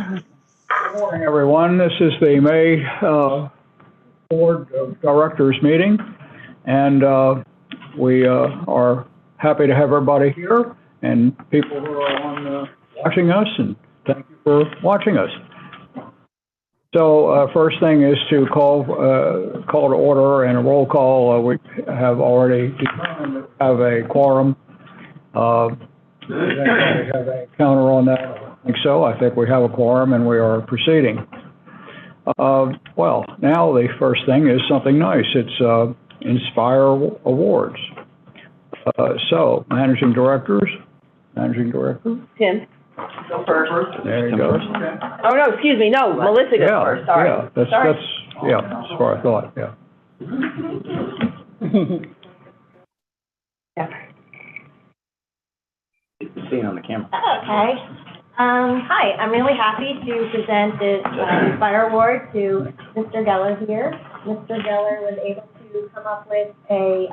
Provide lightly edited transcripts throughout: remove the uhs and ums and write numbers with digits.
Good morning, everyone. This is the May Board of Directors meeting, and we are happy to have everybody here and people who are on watching us, and thank you for watching us. So first thing is to call to order and a roll call. We have already determined that we have a quorum. Does anybody have a counter on that? I think so. I think we have a quorum and we are proceeding. Well, now the first thing is something nice. It's Inspire Awards. So, Managing Director. Tim, go first. There you go. Oh, no, excuse me, no, Melissa goes first, sorry. Yeah, that's what I thought, yeah. Seen on the camera. Okay. Hi, I'm really happy to present this Inspire Award to Mr. Geller here. Mr. Geller was able to come up with a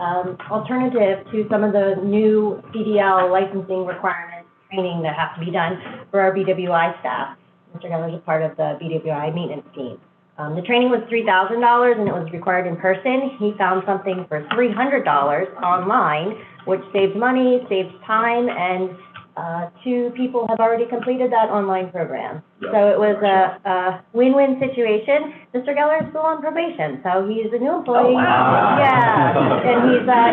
alternative to some of the new CDL licensing requirements, training that have to be done for our BWI staff. Mr. Geller is a part of the BWI maintenance team. The training was $3,000 and it was required in person. He found something for $300 online, which saves money, saves time, and 2 people have already completed that online program. Yep. So it was a win-win situation. Mr. Geller is still on probation, so he's a new employee. Oh, wow. Yeah, and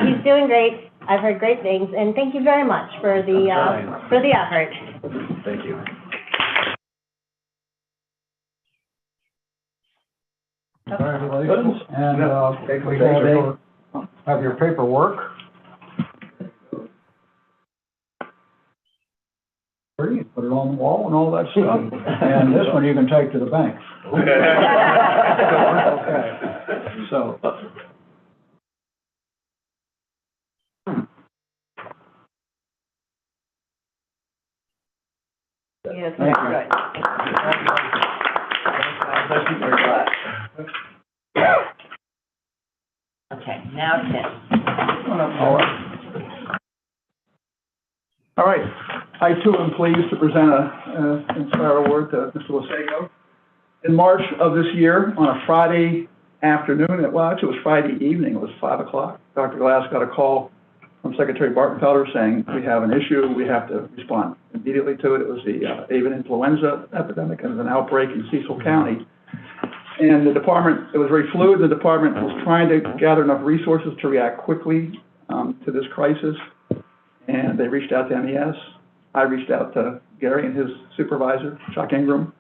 he's doing great. I've heard great things, and thank you very much for the effort. Thank you. Congratulations, and we have your paperwork. You put it on the wall and all that stuff, and this one you can take to the bank. Okay, so. Yes, Thank you. good. Okay, now Tim. All right. I, too, am pleased to present an Inspire Award to Mr. Lasego. In March of this year, on a Friday afternoon, well, actually, it was Friday evening, it was 5 o'clock, Dr. Glass got a call from Secretary Bartenfelder saying, we have an issue, we have to respond immediately to it. It was the avian influenza epidemic, and an outbreak in Cecil County. And the department, it was very fluid. The department was trying to gather enough resources to react quickly to this crisis. And they reached out to MES. I reached out to Gary and his supervisor, Chuck Ingram,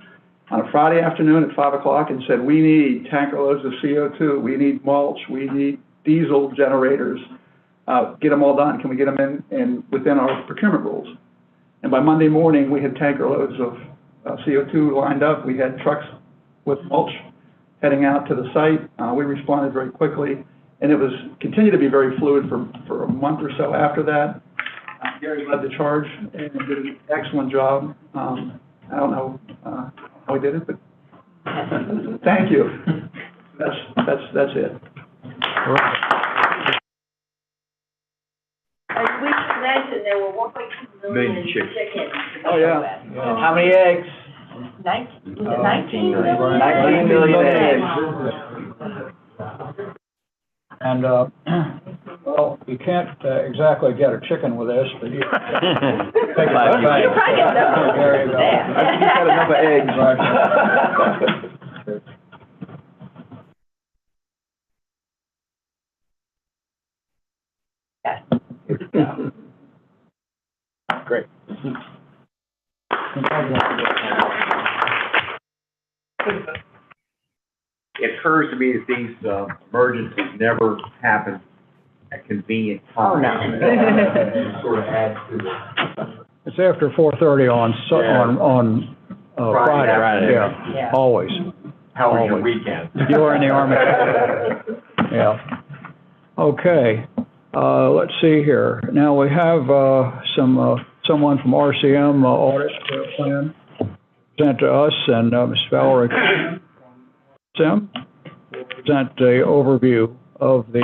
on a Friday afternoon at 5 o'clock and said, we need tanker loads of CO2, we need mulch, we need diesel generators. Get them all done. Can we get them in within our procurement rules? And by Monday morning, we had tanker loads of CO2 lined up. We had trucks with mulch heading out to the site. We responded very quickly, and it was continued to be very fluid for a month or so after that. Gary led the charge and did an excellent job. I don't know how he did it, but thank you. That's it. As we mentioned, there were 1.2 million chickens. Oh, yeah. How many eggs? 19 million? 19 million eggs. And, well, you can't exactly get a chicken with this, but you take it back. You probably get those. There you go. I think you've got enough eggs. Great. It occurs to me that these emergencies never happen at convenient times. Oh, no. Sort of adds to it. It's after 4:30 on Friday. Yeah, always. How was your weekend? You were in the Army. Yeah. Okay. Let's see here. Now we have someone from RCM Audit Plan sent to us, and Ms. Valerie Sim will present the overview of the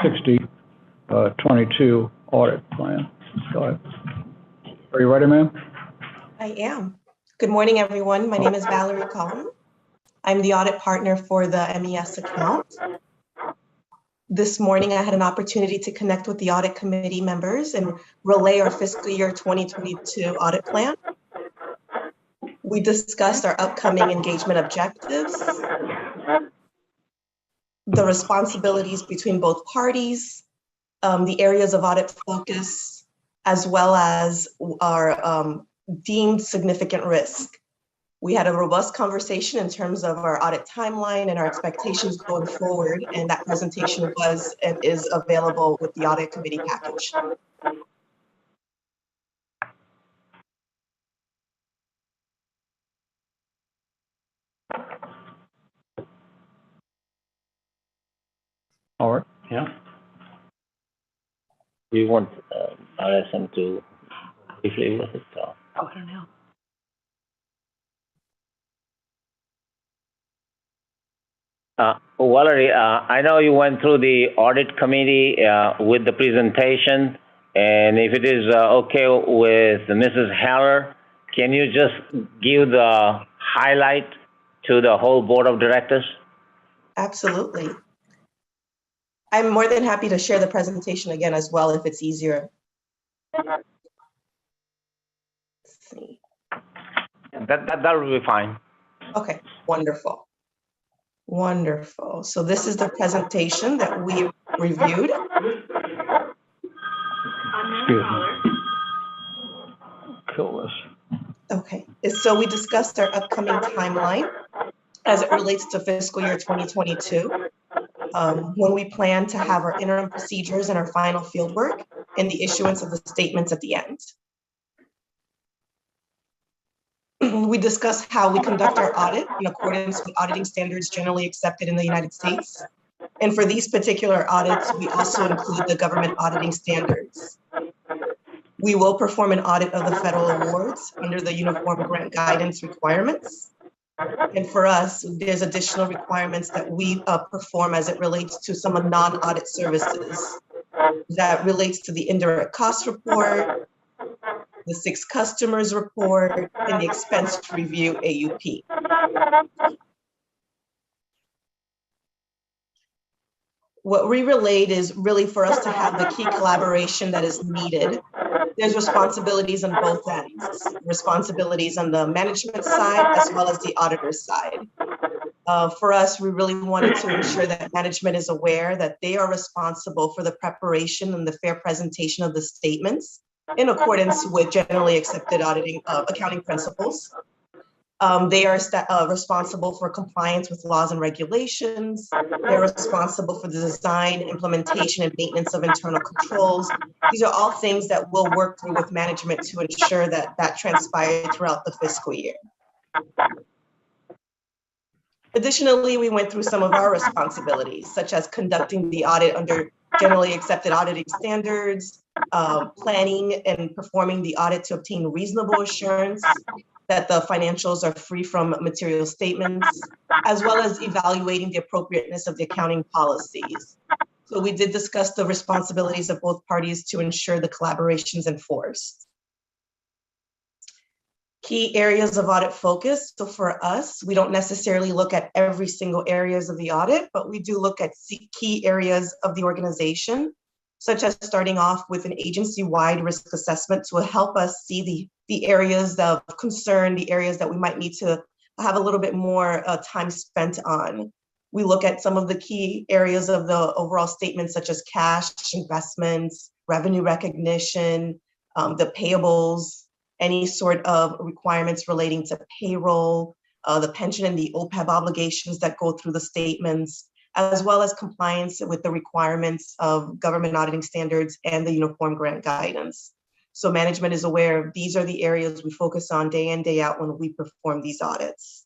6022 audit plan. Go ahead. Are you ready, ma'am? I am. Good morning, everyone. My name is Valerie Collin. I'm the audit partner for the MES account. This morning, I had an opportunity to connect with the audit committee members and relay our fiscal year 2022 audit plan. We discussed our upcoming engagement objectives, the responsibilities between both parties, the areas of audit focus, as well as our deemed significant risk. We had a robust conversation in terms of our audit timeline and our expectations going forward, and that presentation was and is available with the audit committee package. All right. Yeah. Do you want RSM to briefly with it? Or? Oh, I don't know. Valerie, I know you went through the audit committee with the presentation, and if it is okay with Mrs. Haller, can you just give the highlight to the whole board of directors? Absolutely. I'm more than happy to share the presentation again as well if it's easier. Let's see. That will be fine. Okay, wonderful. Wonderful. So this is the presentation that we reviewed. Excuse me. Kill this. Okay, so we discussed our upcoming timeline as it relates to fiscal year 2022, when we plan to have our interim procedures and our final fieldwork and the issuance of the statements at the end. We discussed how we conduct our audit in accordance with auditing standards generally accepted in the United States. And for these particular audits, we also include the government auditing standards. We will perform an audit of the federal awards under the Uniform Grant Guidance requirements. And for us, there's additional requirements that we perform as it relates to some non-audit services that relates to the indirect cost report, the 6 customers report, and the expense review AUP. What we relayed is really for us to have the key collaboration that is needed. There's responsibilities on both ends, responsibilities on the management side as well as the auditor side. For us, we really wanted to ensure that management is aware that they are responsible for the preparation and the fair presentation of the statements in accordance with generally accepted auditing accounting principles. They are responsible for compliance with laws and regulations. They're responsible for the design, implementation, and maintenance of internal controls. These are all things that we'll work through with management to ensure that that transpires throughout the fiscal year. Additionally, we went through some of our responsibilities, such as conducting the audit under generally accepted auditing standards, planning and performing the audit to obtain reasonable assurance that the financials are free from material statements, as well as evaluating the appropriateness of the accounting policies. So we did discuss the responsibilities of both parties to ensure the collaboration is enforced. Key areas of audit focus. So for us, we don't necessarily look at every single areas of the audit, but we do look at key areas of the organization, such as starting off with an agency-wide risk assessment to help us see the areas of concern, the areas that we might need to have a little bit more time spent on. We look at some of the key areas of the overall statement, such as cash, investments, revenue recognition, the payables, any sort of requirements relating to payroll, the pension and the OPEB obligations that go through the statements, as well as compliance with the requirements of government auditing standards and the Uniform Grant Guidance. So management is aware these are the areas we focus on day in, day out when we perform these audits.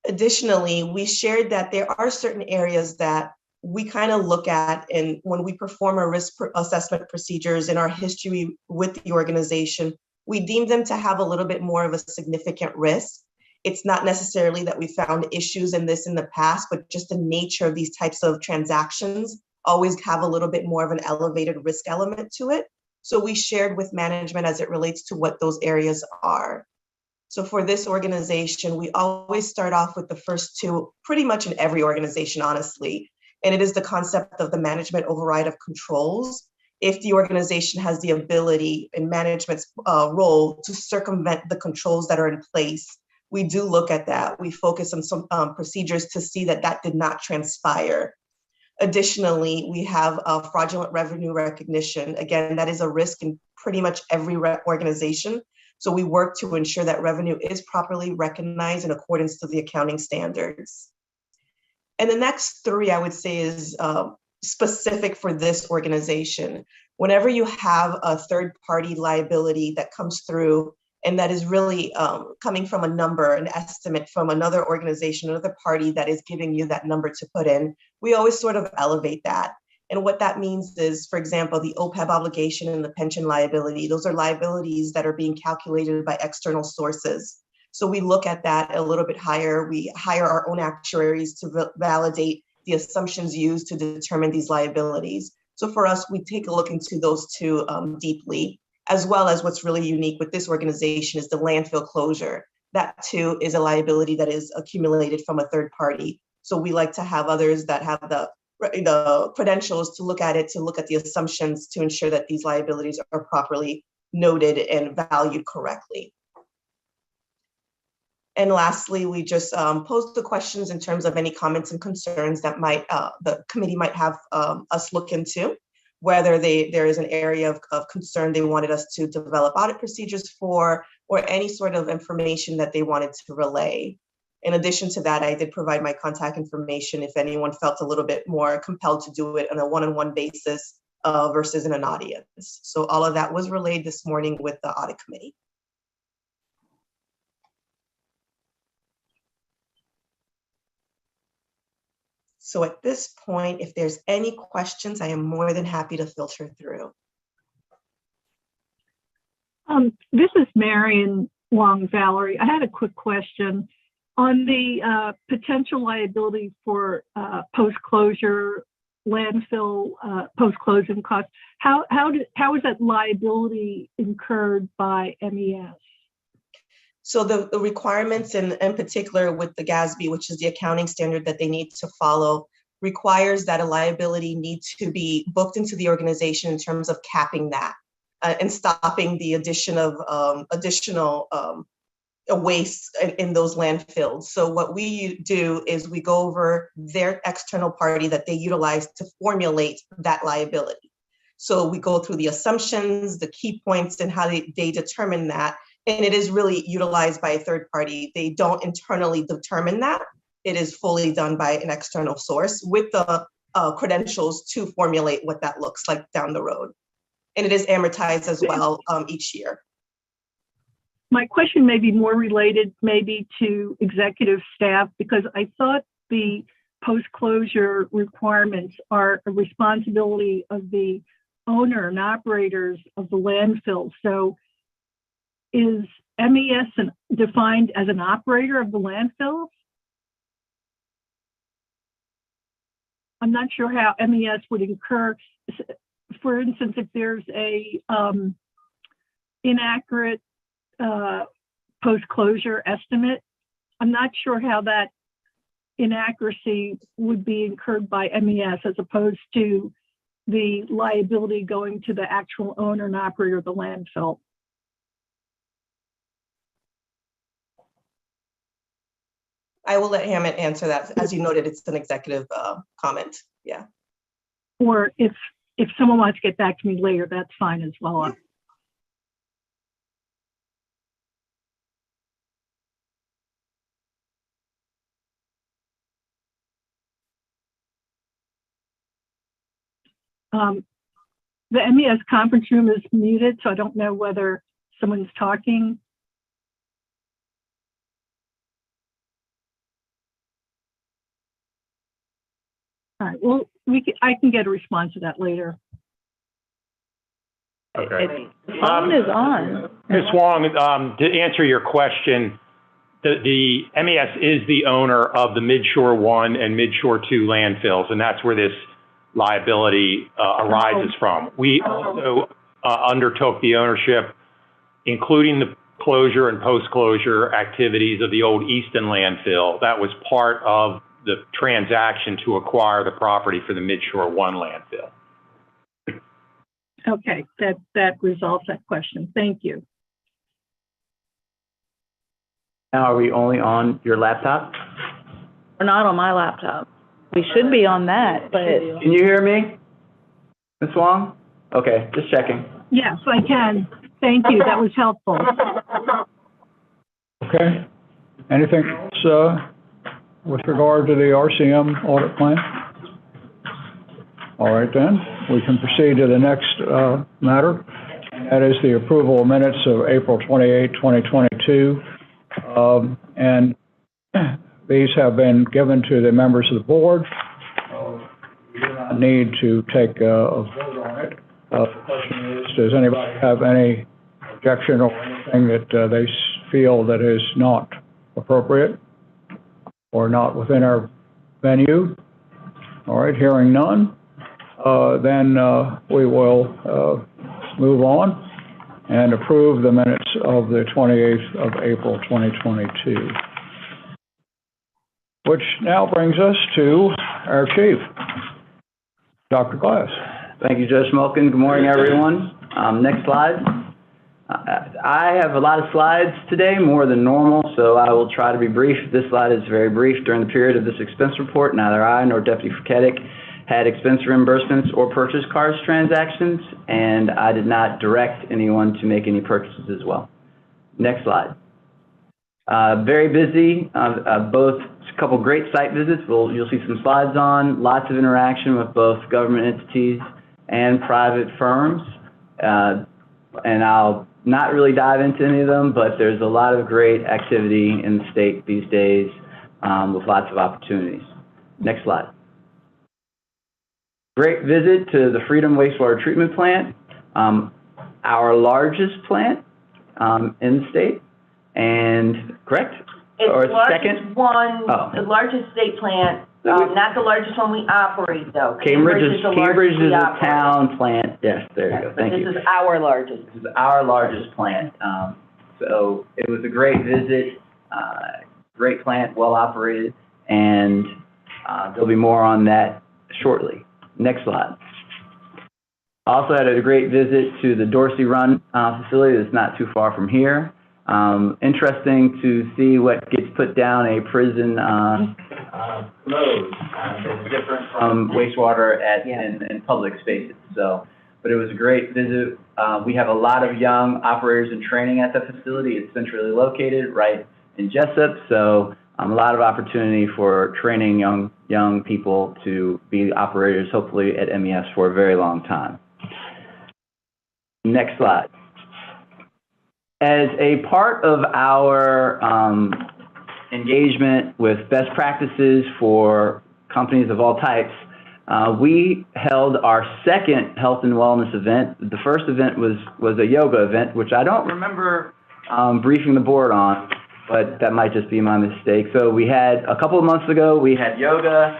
Additionally, we shared that there are certain areas that we kind of look at, and when we perform our risk assessment procedures in our history with the organization, we deem them to have a little bit more of a significant risk. It's not necessarily that we found issues in this in the past, but just the nature of these types of transactions always have a little bit more of an elevated risk element to it. So we shared with management as it relates to what those areas are. So for this organization, we always start off with the first two, pretty much in every organization, honestly. And it is the concept of the management override of controls. If the organization has the ability in management's role to circumvent the controls that are in place, we do look at that. We focus on some procedures to see that that did not transpire. Additionally, we have fraudulent revenue recognition. Again, that is a risk in pretty much every organization. So we work to ensure that revenue is properly recognized in accordance to the accounting standards. And the next three, I would say, is specific for this organization. Whenever you have a third-party liability that comes through and that is really coming from a number, an estimate from another organization, another party that is giving you that number to put in, we always sort of elevate that. And what that means is, for example, the OPEB obligation and the pension liability, those are liabilities that are being calculated by external sources. So we look at that a little bit higher. We hire our own actuaries to validate the assumptions used to determine these liabilities. So for us, we take a look into those two deeply, as well as what's really unique with this organization is the landfill closure. That too is a liability that is accumulated from a third party. So we like to have others that have the credentials to look at it, to look at the assumptions to ensure that these liabilities are properly noted and valued correctly. And lastly, we just pose the questions in terms of any comments and concerns that might the committee might have us look into, whether there is an area of concern they wanted us to develop audit procedures for, or any sort of information that they wanted to relay. In addition to that, I did provide my contact information if anyone felt a little bit more compelled to do it on a one-on-one basis versus in an audience. So all of that was relayed this morning with the audit committee. So at this point, if there's any questions, I am more than happy to filter through. This is Marion Wong Valerie. I had a quick question. On the potential liability for post-closure landfill post-closing costs, how is that liability incurred by MES? So the requirements in particular with the GASB, which is the accounting standard that they need to follow, requires that a liability needs to be booked into the organization in terms of capping that and stopping the addition of additional waste in those landfills. So what we do is we go over their external party that they utilize to formulate that liability. So we go through the assumptions, the key points, and how they determine that. And it is really utilized by a third party. They don't internally determine that. It is fully done by an external source with the credentials to formulate what that looks like down the road. And it is amortized as well each year. My question may be more related maybe to executive staff, because I thought the post-closure requirements are a responsibility of the owner and operators of the landfill. So is MES defined as an operator of the landfill? I'm not sure how MES would incur, for instance, if there's a inaccurate post-closure estimate, I'm not sure how that inaccuracy would be incurred by MES as opposed to the liability going to the actual owner and operator of the landfill. I will let Hammett answer that. As you noted, it's an executive comment. Yeah. Or if someone wants to get back to me later, that's fine as well. Yeah. The MES conference room is muted, so I don't know whether someone's talking. All right, well, I can get a response to that later. Okay. The phone is on. Ms. Wong, to answer your question, the MES is the owner of the Midshore 1 and Midshore 2 landfills, and that's where this liability arises from. We also undertook the ownership, including the closure and post-closure activities of the old Easton landfill. That was part of the transaction to acquire the property for the Midshore 1 landfill. Okay, that resolves that question. Thank you. Now, are we only on your laptop? We're not on my laptop. We should be on that, but Can you hear me, Ms. Wong? Okay, just checking. Yes, I can. Thank you. That was helpful. Okay. Anything else, with regard to the RCM audit plan? All right, then, we can proceed to the next, matter. That is the approval of minutes of April 28, 2022. And these have been given to the members of the board. We do not need to take a vote on it. The question is, does anybody have any objection or anything that they feel that is not appropriate or not within our venue? All right, hearing none, then we will move on and approve the minutes of the 28th of April, 2022. Which now brings us to our chief, Dr. Glass. Thank you, Judge Schmolken. Good morning, everyone. Next slide. I have a lot of slides today, more than normal, so I will try to be brief. This slide is very brief. During the period of this expense report, neither I nor Deputy Furketic had expense reimbursements or purchase cars transactions, and I did not direct anyone to make any purchases as well. Next slide. Very busy, both a couple great site visits. You'll see some slides on, lots of interaction with both government entities and private firms. And I'll not really dive into any of them, but there's a lot of great activity in the state these days with lots of opportunities. Next slide. Great visit to the Freedom Wastewater Treatment Plant, our largest plant in the state, and correct? It's or the largest second? one, Oh. the largest state plant, not the largest one we operate though. Cambridge is the largest we a operate. town plant. Yes, there you go. Thank you. This is our largest. This is our largest plant. So it was a great visit, great plant, well operated, and there'll be more on that shortly. Next slide. Also had a great visit to the Dorsey Run facility that's not too far from here. Interesting to see what gets put down a prison load. It's different from wastewater in public spaces. So, but it was a great visit. We have a lot of young operators in training at the facility. It's centrally located right in Jessup, so a lot of opportunity for training young people to be operators, hopefully at MES for a very long time. Next slide. As a part of our engagement with best practices for companies of all types, we held our second health and wellness event. The first event was a yoga event, which I don't remember briefing the board on, but that might just be my mistake. So we had, a couple of months ago, we had yoga.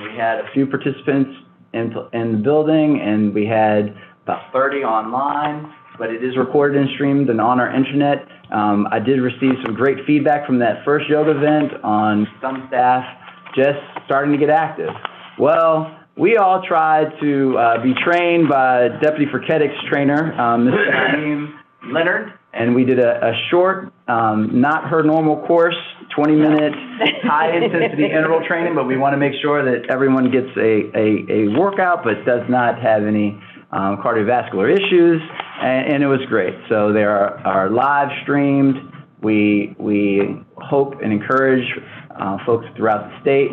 We had a few participants in the building, and we had about 30 online, but it is recorded and streamed and on our intranet. I did receive some great feedback from that first yoga event on some staff just starting to get active. Well, we all tried to be trained by Deputy Furketic's trainer, Mr. Naeem Leonard, and we did a short, not her normal course, 20-minute high-intensity interval training, but we want to make sure that everyone gets a workout but does not have any cardiovascular issues, and it was great. So they are live streamed. We hope and encourage folks throughout the state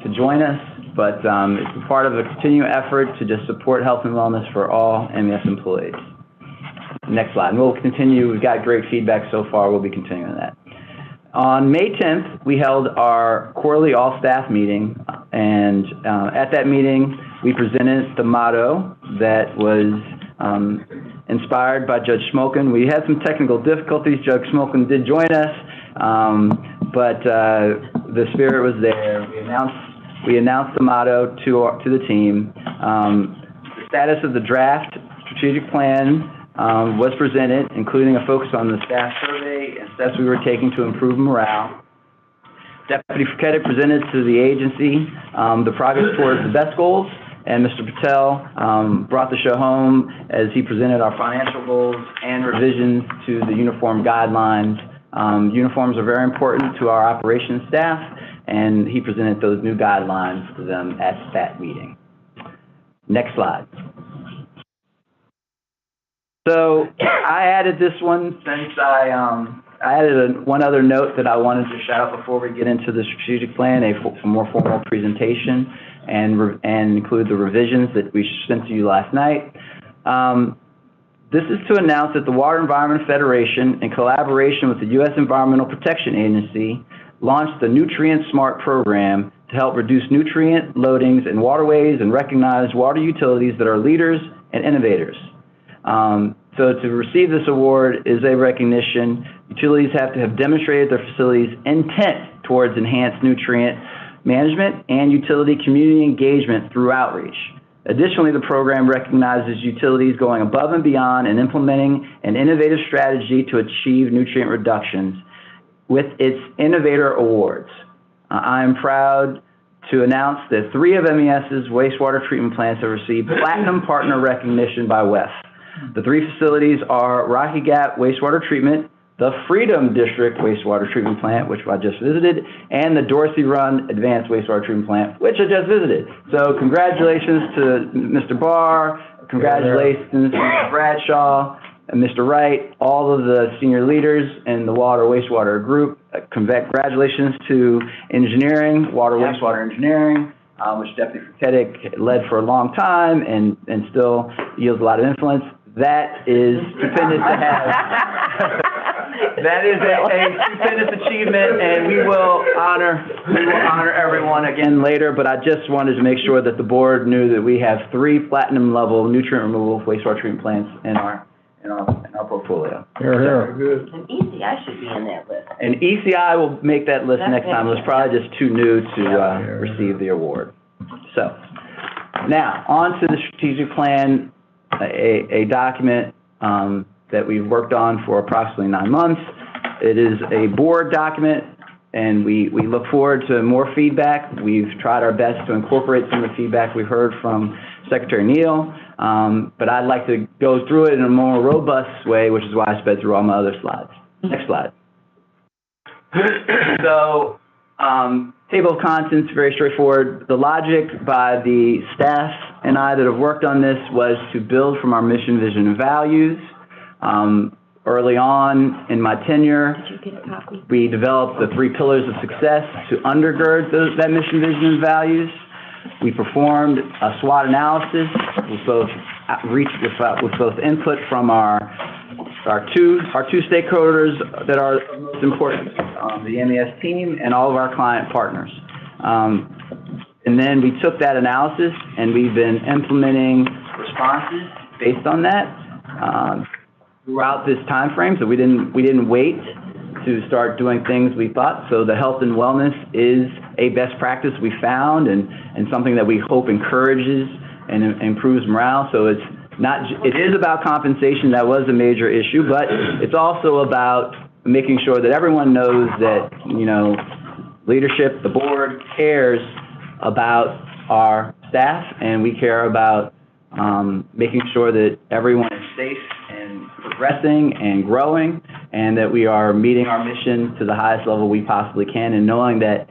to join us, but it's a part of a continuing effort to just support health and wellness for all MES employees. Next slide, and we'll continue. We've got great feedback so far. We'll be continuing that. On May 10th, we held our quarterly all-staff meeting, and at that meeting, we presented the motto that was inspired by Judge Schmolken. We had some technical difficulties. Judge Schmolken did join us, but the spirit was there. We announced the motto to the team. The status of the draft strategic plan was presented, including a focus on the staff survey and steps we were taking to improve morale. Deputy Furquette presented to the agency the progress towards the best goals, and Mr. Patel brought the show home as he presented our financial goals and revisions to the uniform guidelines. Uniforms are very important to our operations staff, and he presented those new guidelines to them at that meeting. Next slide. So I added this one since I added one other note that I wanted to shout out before we get into the strategic plan, a more formal presentation, and include the revisions that we sent to you last night. This is to announce that the Water Environment Federation, in collaboration with the U.S. Environmental Protection Agency, launched the Nutrient Smart program to help reduce nutrient loadings in waterways and recognize water utilities that are leaders and innovators. So to receive this award is a recognition. Utilities have to have demonstrated their facilities' intent towards enhanced nutrient management and utility community engagement through outreach. Additionally, the program recognizes utilities going above and beyond and implementing an innovative strategy to achieve nutrient reductions with its Innovator Awards. I am proud to announce that 3 of MES's wastewater treatment plants have received Platinum Partner recognition by WEF. The 3 facilities are Rocky Gap Wastewater Treatment, the Freedom District Wastewater Treatment Plant, which I just visited, and the Dorsey Run Advanced Wastewater Treatment Plant, which I just visited. So congratulations to Mr. Barr, congratulations to Mr. Bradshaw, and Mr. Wright, all of the senior leaders in the water wastewater group. Congratulations to engineering, water wastewater engineering, which Deputy Furquette led for a long time and still yields a lot of influence. That is stupendous to have. That is a stupendous achievement, and we will honor everyone again later, but I just wanted to make sure that the board knew that we have 3 platinum level nutrient removal wastewater treatment plants in our portfolio. Here, here. Good. And ECI should be in that list. And ECI will make that list next time. It was probably just too new to receive the award. So now on to the strategic plan, a document that we've worked on for approximately 9 months. It is a board document, and we look forward to more feedback. We've tried our best to incorporate some of the feedback we've heard from Secretary Neal, but I'd like to go through it in a more robust way, which is why I sped through all my other slides. Next slide. So, table of contents, very straightforward. The logic by the staff and I that have worked on this was to build from our mission, vision, and values. Early on in my tenure, we developed the 3 pillars of success to undergird that mission, vision, and values. We performed a Swot analysis with both input from our two stakeholders that are most important, the MES team and all of our client partners. And then we took that analysis and we've been implementing responses based on that throughout this time frame. So we didn't wait to start doing things we thought. So the health and wellness is a best practice we found and something that we hope encourages and improves morale. So it is about compensation. That was a major issue, but it's also about making sure that everyone knows that, leadership, the board cares about our staff, and we care about making sure that everyone is safe and progressing and growing, and that we are meeting our mission to the highest level we possibly can, and knowing that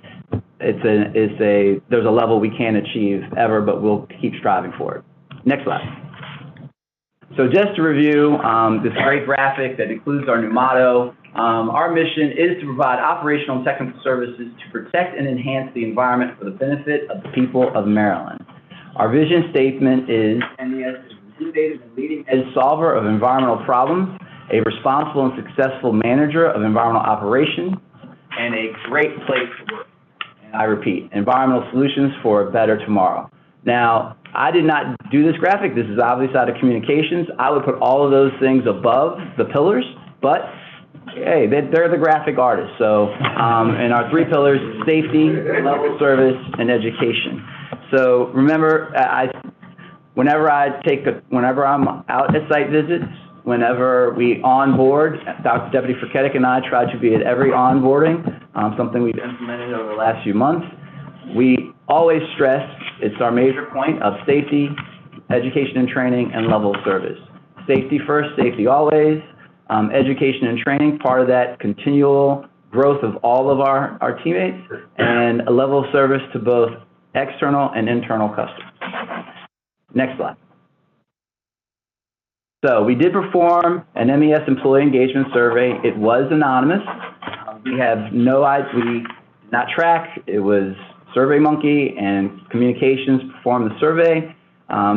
there's a level we can't achieve ever, but we'll keep striving for it. Next slide. So just to review this great graphic that includes our new motto, our mission is to provide operational and technical services to protect and enhance the environment for the benefit of the people of Maryland. Our vision statement is MES is an innovative and leading-edge solver of environmental problems, a responsible and successful manager of environmental operations, and a great place to work. And I repeat, environmental solutions for a better tomorrow. Now, I did not do this graphic. This is obviously out of communications. I would put all of those things above the pillars, but hey, they're the graphic artists. So, and our 3 pillars, safety, level service, and education. So remember, whenever I'm out at site visits, whenever we onboard, Dr. Deputy Furketic and I try to be at every onboarding, something we've implemented over the last few months. We always stress it's our major point of safety, education and training, and level of service. Safety first, safety always. Education and training, part of that continual growth of all of our teammates, and a level of service to both external and internal customers. Next slide. So we did perform an MES employee engagement survey. It was anonymous. We did not track. It was SurveyMonkey and Communications performed the survey.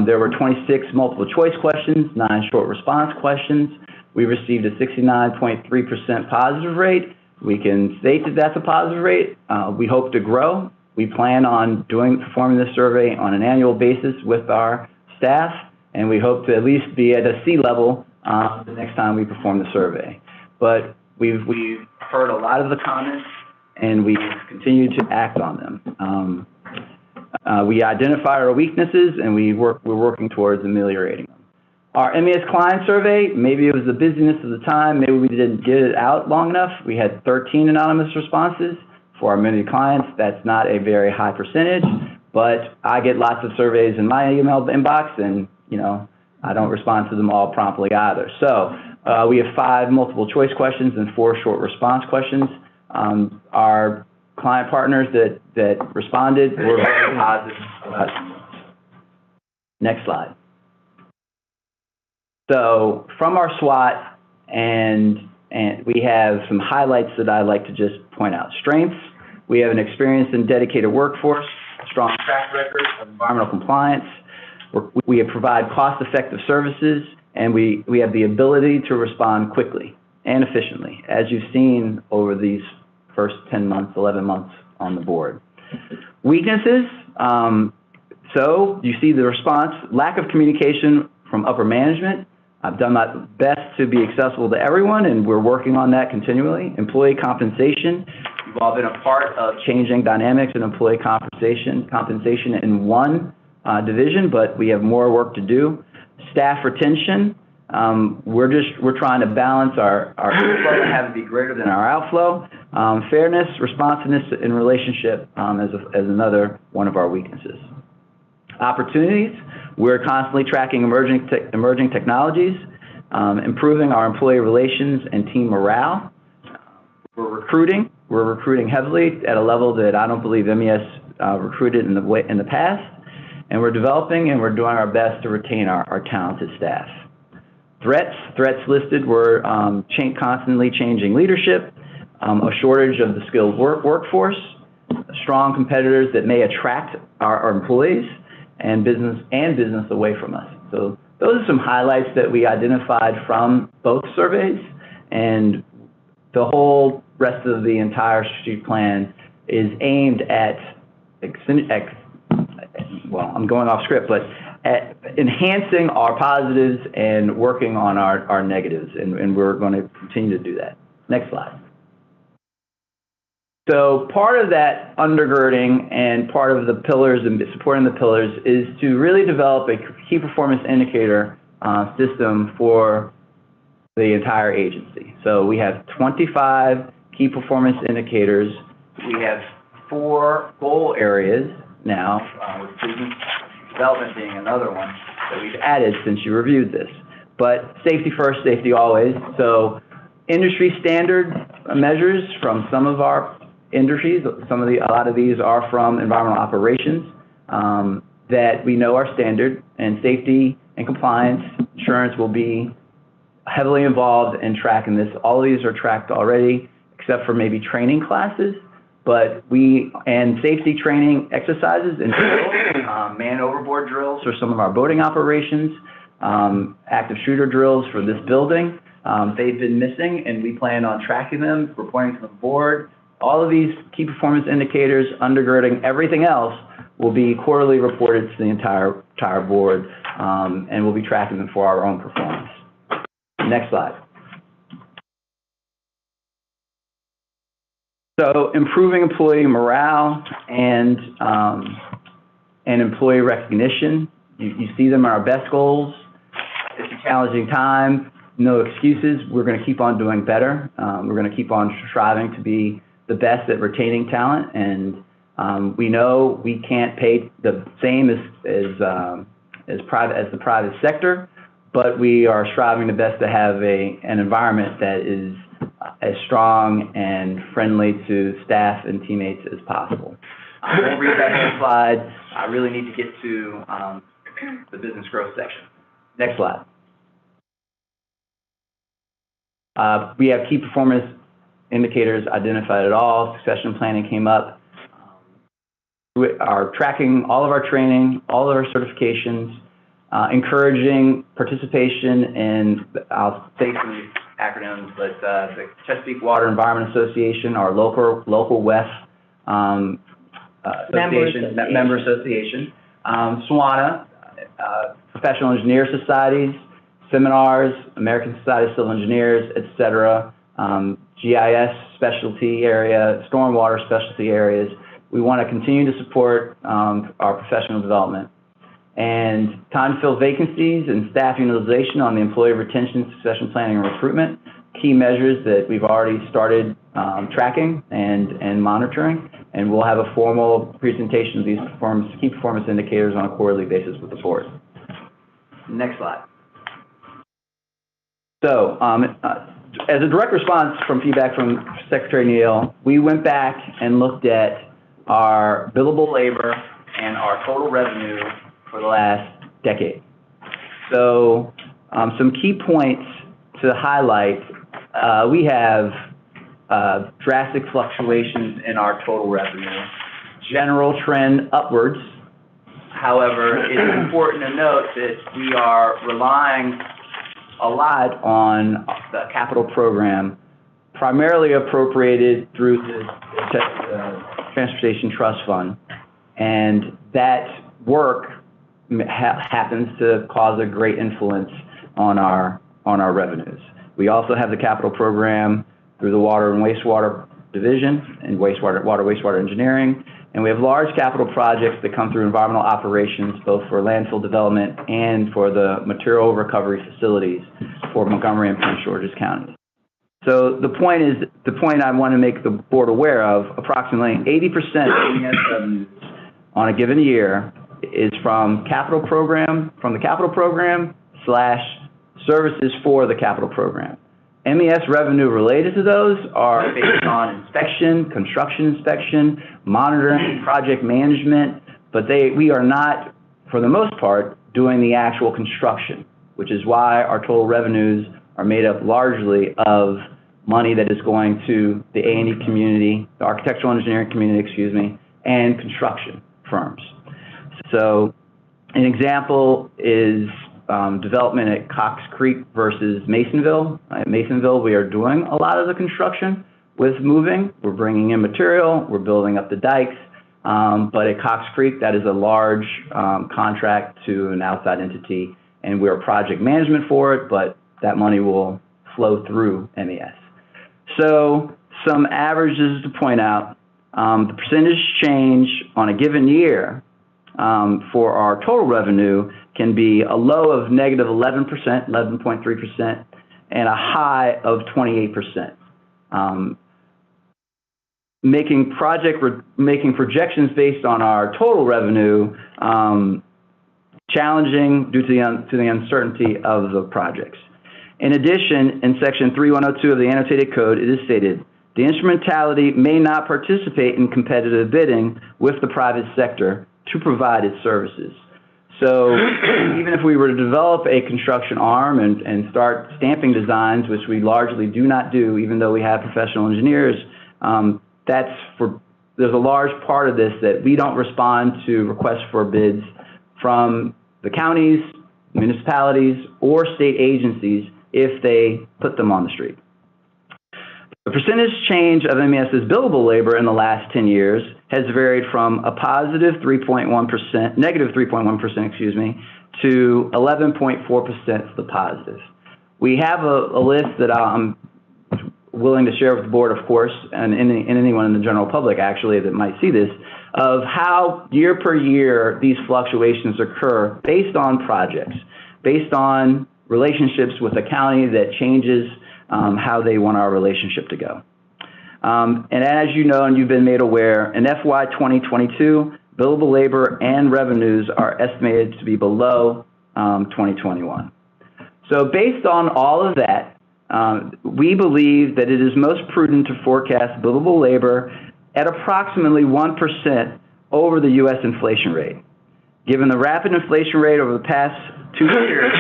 There were 26 multiple choice questions, 9 short response questions. We received a 69.3% positive rate. We can state that that's a positive rate. We hope to grow. We plan on performing this survey on an annual basis with our staff, and we hope to at least be at a C level the next time we perform the survey. But we've heard a lot of the comments, and we continue to act on them. We identify our weaknesses, and we're working towards ameliorating them. Our MES Client Survey, maybe it was the busyness of the time, maybe we didn't get it out long enough. We had 13 anonymous responses for our many clients. That's not a very high percentage, but I get lots of surveys in my email inbox, and I don't respond to them all promptly either. So we have 5 multiple choice questions and 4 short response questions. Our client partners that responded were very positive about it. Next slide. So from our Swot, and we have some highlights that I'd like to just point out. Strengths, we have an experienced and dedicated workforce, strong track record of environmental compliance. We provide cost-effective services, and we have the ability to respond quickly and efficiently, as you've seen over these first 10 months, 11 months on the board. Weaknesses, so you see the response, lack of communication from upper management. I've done my best to be accessible to everyone, and we're working on that continually. Employee compensation, we've all been a part of changing dynamics in employee compensation in one division, but we have more work to do. Staff retention, we're trying to balance our inflow and have it be greater than our outflow. Fairness, responsiveness, and relationship as another one of our weaknesses. Opportunities, we're constantly tracking emerging technologies, improving our employee relations and team morale. We're recruiting heavily at a level that I don't believe MES recruited in the past, and we're developing and we're doing our best to retain our talented staff. Threats listed were constantly changing leadership, a shortage of the skilled workforce, strong competitors that may attract our employees, and business away from us. So those are some highlights that we identified from both surveys, and the whole rest of the entire strategic plan is aimed at, well, I'm going off script, but at enhancing our positives and working on our negatives, and we're going to continue to do that. Next slide. So part of that undergirding and part of the pillars and supporting the pillars is to really develop a key performance indicator system for the entire agency. So we have 25 key performance indicators. We have 4 goal areas now, with business development being another one that we've added since you reviewed this. But safety first, safety always. So industry standard measures from some of our industries, a lot of these are from environmental operations that we know are standard, and safety and compliance insurance will be heavily involved in tracking this. All of these are tracked already, except for maybe training classes, but and safety training exercises and drills, man overboard drills for some of our boating operations, active shooter drills for this building. They've been missing, and we plan on tracking them, reporting to the board. All of these key performance indicators undergirding everything else will be quarterly reported to the entire board, and we'll be tracking them for our own performance. Next slide. So improving employee morale and employee recognition. You see them in our best goals. It's a challenging time, no excuses. We're going to keep on doing better. We're going to keep on striving to be the best at retaining talent, and we know we can't pay the same as the private sector, but we are striving the best to have an environment that is as strong and friendly to staff and teammates as possible. I won't read that whole slide. I really need to get to the business growth section. Next slide. We have key performance indicators identified at all. Succession planning came up. We are tracking all of our training, all of our certifications, encouraging participation in, I'll say some acronyms, but the Chesapeake Water Environment Association, our local West member association, SWAT, professional engineer societies, seminars, American Society of Civil Engineers, et cetera, GIS specialty area, stormwater specialty areas. We want to continue to support our professional development. And time to fill vacancies and staff utilization on the employee retention, succession planning, and recruitment, key measures that we've already started tracking and monitoring. And we'll have a formal presentation of these key performance indicators on a quarterly basis with the board. Next slide. So, as a direct response from feedback from Secretary Neal, we went back and looked at our billable labor and our total revenue for the last decade. So, some key points to highlight, we have drastic fluctuations in our total revenue, general trend upwards. However, it's important to note that we are relying a lot on the capital program, primarily appropriated through the Transportation Trust Fund. And that work happens to cause a great influence on our revenues. We also have the capital program through the Water and Wastewater Division and wastewater engineering. And we have large capital projects that come through environmental operations, both for landfill development and for the material recovery facilities for Montgomery and Prince George's counties. So the point I want to make the board aware of, approximately 80% of MES revenues on a given year is from the capital program / services for the capital program. MES revenue related to those are based on inspection, construction inspection, monitoring, project management, but we are not, for the most part, doing the actual construction, which is why our total revenues are made up largely of money that is going to the A&E community, the architectural engineering community, excuse me, and construction firms. So an example is development at Cox Creek versus Masonville. At Masonville, we are doing a lot of the construction with moving. We're bringing in material, we're building up the dikes, but at Cox Creek, that is a large contract to an outside entity, and we're project management for it, but that money will flow through MES. So some averages to point out, the percentage change on a given year for our total revenue can be a low of negative 11%, 11.3%, and a high of 28%. Making projections based on our total revenue challenging due to the uncertainty of the projects. In addition, in section 3102 of the annotated code, it is stated, the instrumentality may not participate in competitive bidding with the private sector to provide its services. So even if we were to develop a construction arm and start stamping designs, which we largely do not do, even though we have professional engineers, there's a large part of this that we don't respond to requests for bids from the counties, municipalities, or state agencies if they put them on the street. The percentage change of MES's billable labor in the last 10 years has varied from a positive 3.1%, negative 3.1%, excuse me, to 11.4% for the positive. We have a list that I'm willing to share with the board, of course, and anyone in the general public actually that might see this, of how year per year these fluctuations occur based on projects, based on relationships with a county that changes how they want our relationship to go. And as you know, and you've been made aware, in FY 2022, billable labor and revenues are estimated to be below 2021. So based on all of that, we believe that it is most prudent to forecast billable labor at approximately 1% over the U.S. inflation rate. Given the rapid inflation rate over the past 2 years,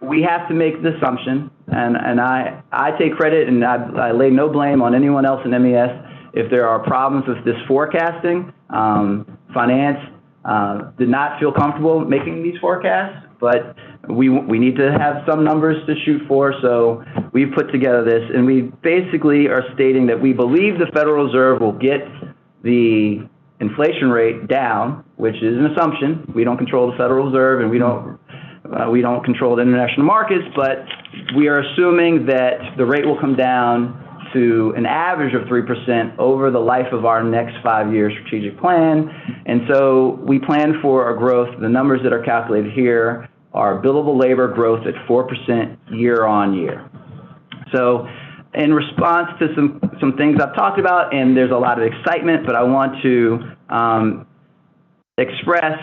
we have to make the assumption, and I take credit and I lay no blame on anyone else in MES if there are problems with this forecasting. Finance did not feel comfortable making these forecasts, but we need to have some numbers to shoot for, so we've put together this, and we basically are stating that we believe the Federal Reserve will get the inflation rate down, which is an assumption. We don't control the Federal Reserve, and we don't control the international markets, but we are assuming that the rate will come down to an average of 3% over the life of our next 5-year strategic plan. And so we plan for a growth. The numbers that are calculated here are billable labor growth at 4% year on year. So in response to some things I've talked about, and there's a lot of excitement, but I want to express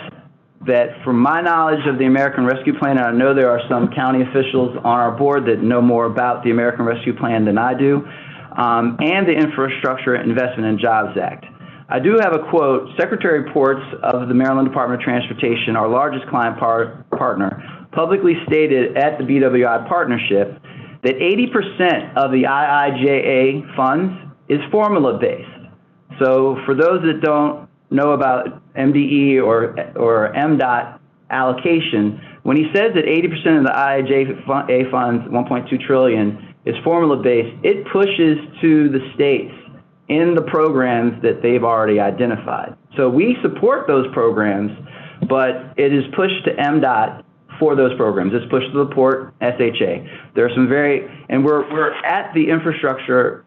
that from my knowledge of the American Rescue Plan, and I know there are some county officials on our board that know more about the American Rescue Plan than I do, and the Infrastructure Investment and Jobs Act. I do have a quote. Secretary Ports of the Maryland Department of Transportation, our largest client partner, publicly stated at the BWI partnership that 80% of the IIJA funds is formula-based. So for those that don't know about MDE or MDOT allocation, when he says that 80% of the IIJA funds, 1.2 trillion, is formula-based, it pushes to the states in the programs that they've already identified. So we support those programs, but it is pushed to MDOT for those programs. It's pushed to the port SHA. There are some and we're at the infrastructure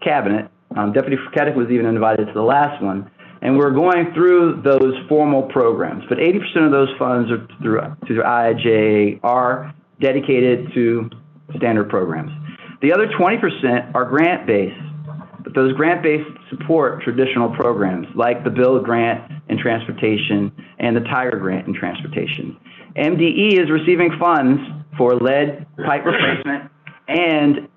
cabinet. Deputy Furketic was even invited to the last one, and we're going through those formal programs. But 80% of those funds are through IIJA are dedicated to standard programs. The other 20% are grant-based, but those grant-based support traditional programs like the Bill Grant in Transportation and the Tiger Grant in Transportation. MDE is receiving funds for lead pipe replacement and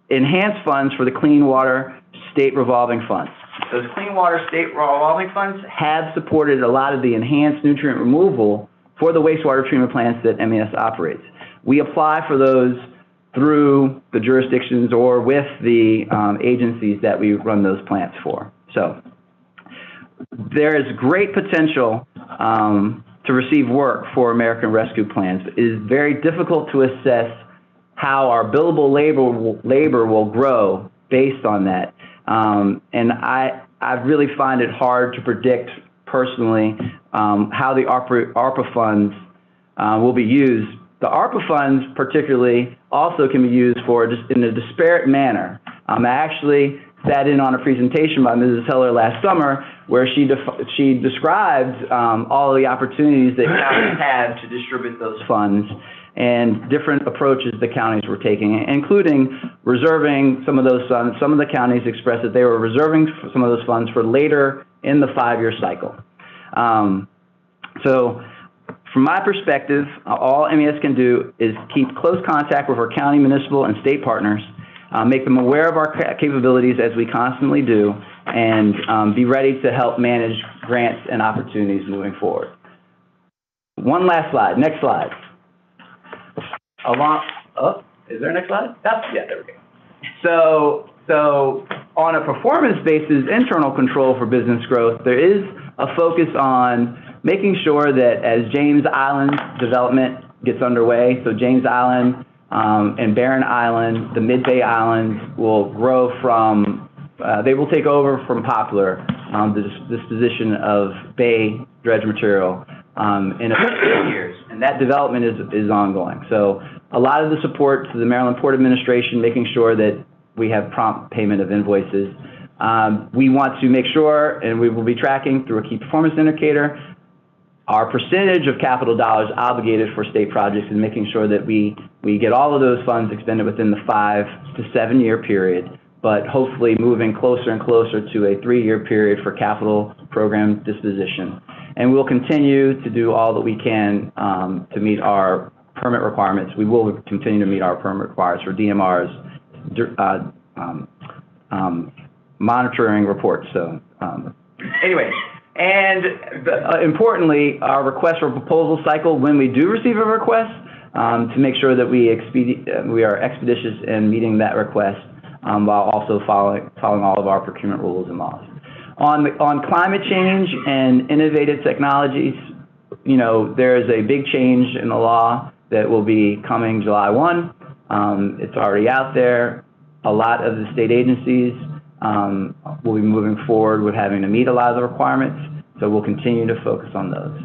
enhanced funds for the Clean Water State Revolving Funds. Those Clean Water State Revolving Funds have supported a lot of the enhanced nutrient removal for the wastewater treatment plants that MES operates. We apply for those through the jurisdictions or with the agencies that we run those plants for. So there is great potential to receive work for American Rescue Plans. It is very difficult to assess how our billable labor will grow based on that. And I really find it hard to predict personally how the ARPA funds will be used. The ARPA funds particularly also can be used for just in a disparate manner. I actually sat in on a presentation by Mrs. Heller last summer where she described all of the opportunities that counties have to distribute those funds and different approaches the counties were taking, including reserving some of those funds. Some of the counties expressed that they were reserving some of those funds for later in the 5-year cycle. So from my perspective, all MES can do is keep close contact with our county, municipal, and state partners, make them aware of our capabilities as we constantly do, and be ready to help manage grants and opportunities moving forward. One last slide. Next slide. Is there a next slide? Yeah, there we go. So on a performance basis, internal control for business growth, there is a focus on making sure that as James Island development gets underway, so James Island and Barren Island, the Mid-Bay Islands will grow from, they will take over from Poplar, the disposition of bay dredge material in a few years. And that development is ongoing. So a lot of the support to the Maryland Port Administration, making sure that we have prompt payment of invoices. We want to make sure, and we will be tracking through a key performance indicator, our percentage of capital dollars obligated for state projects and making sure that we get all of those funds expended within the 5 to 7 year period, but hopefully moving closer and closer to a 3-year period for capital program disposition. And we'll continue to do all that we can to meet our permit requirements. We will continue to meet our permit requirements for DMRs, monitoring reports. So anyway. And importantly, our request for proposal cycle, when we do receive a request, to make sure that we are expeditious in meeting that request while also following all of our procurement rules and laws. On climate change and innovative technologies, you know, there is a big change in the law that will be coming July 1. It's already out there. A lot of the state agencies we'll be moving forward with having to meet a lot of the requirements, so we'll continue to focus on those.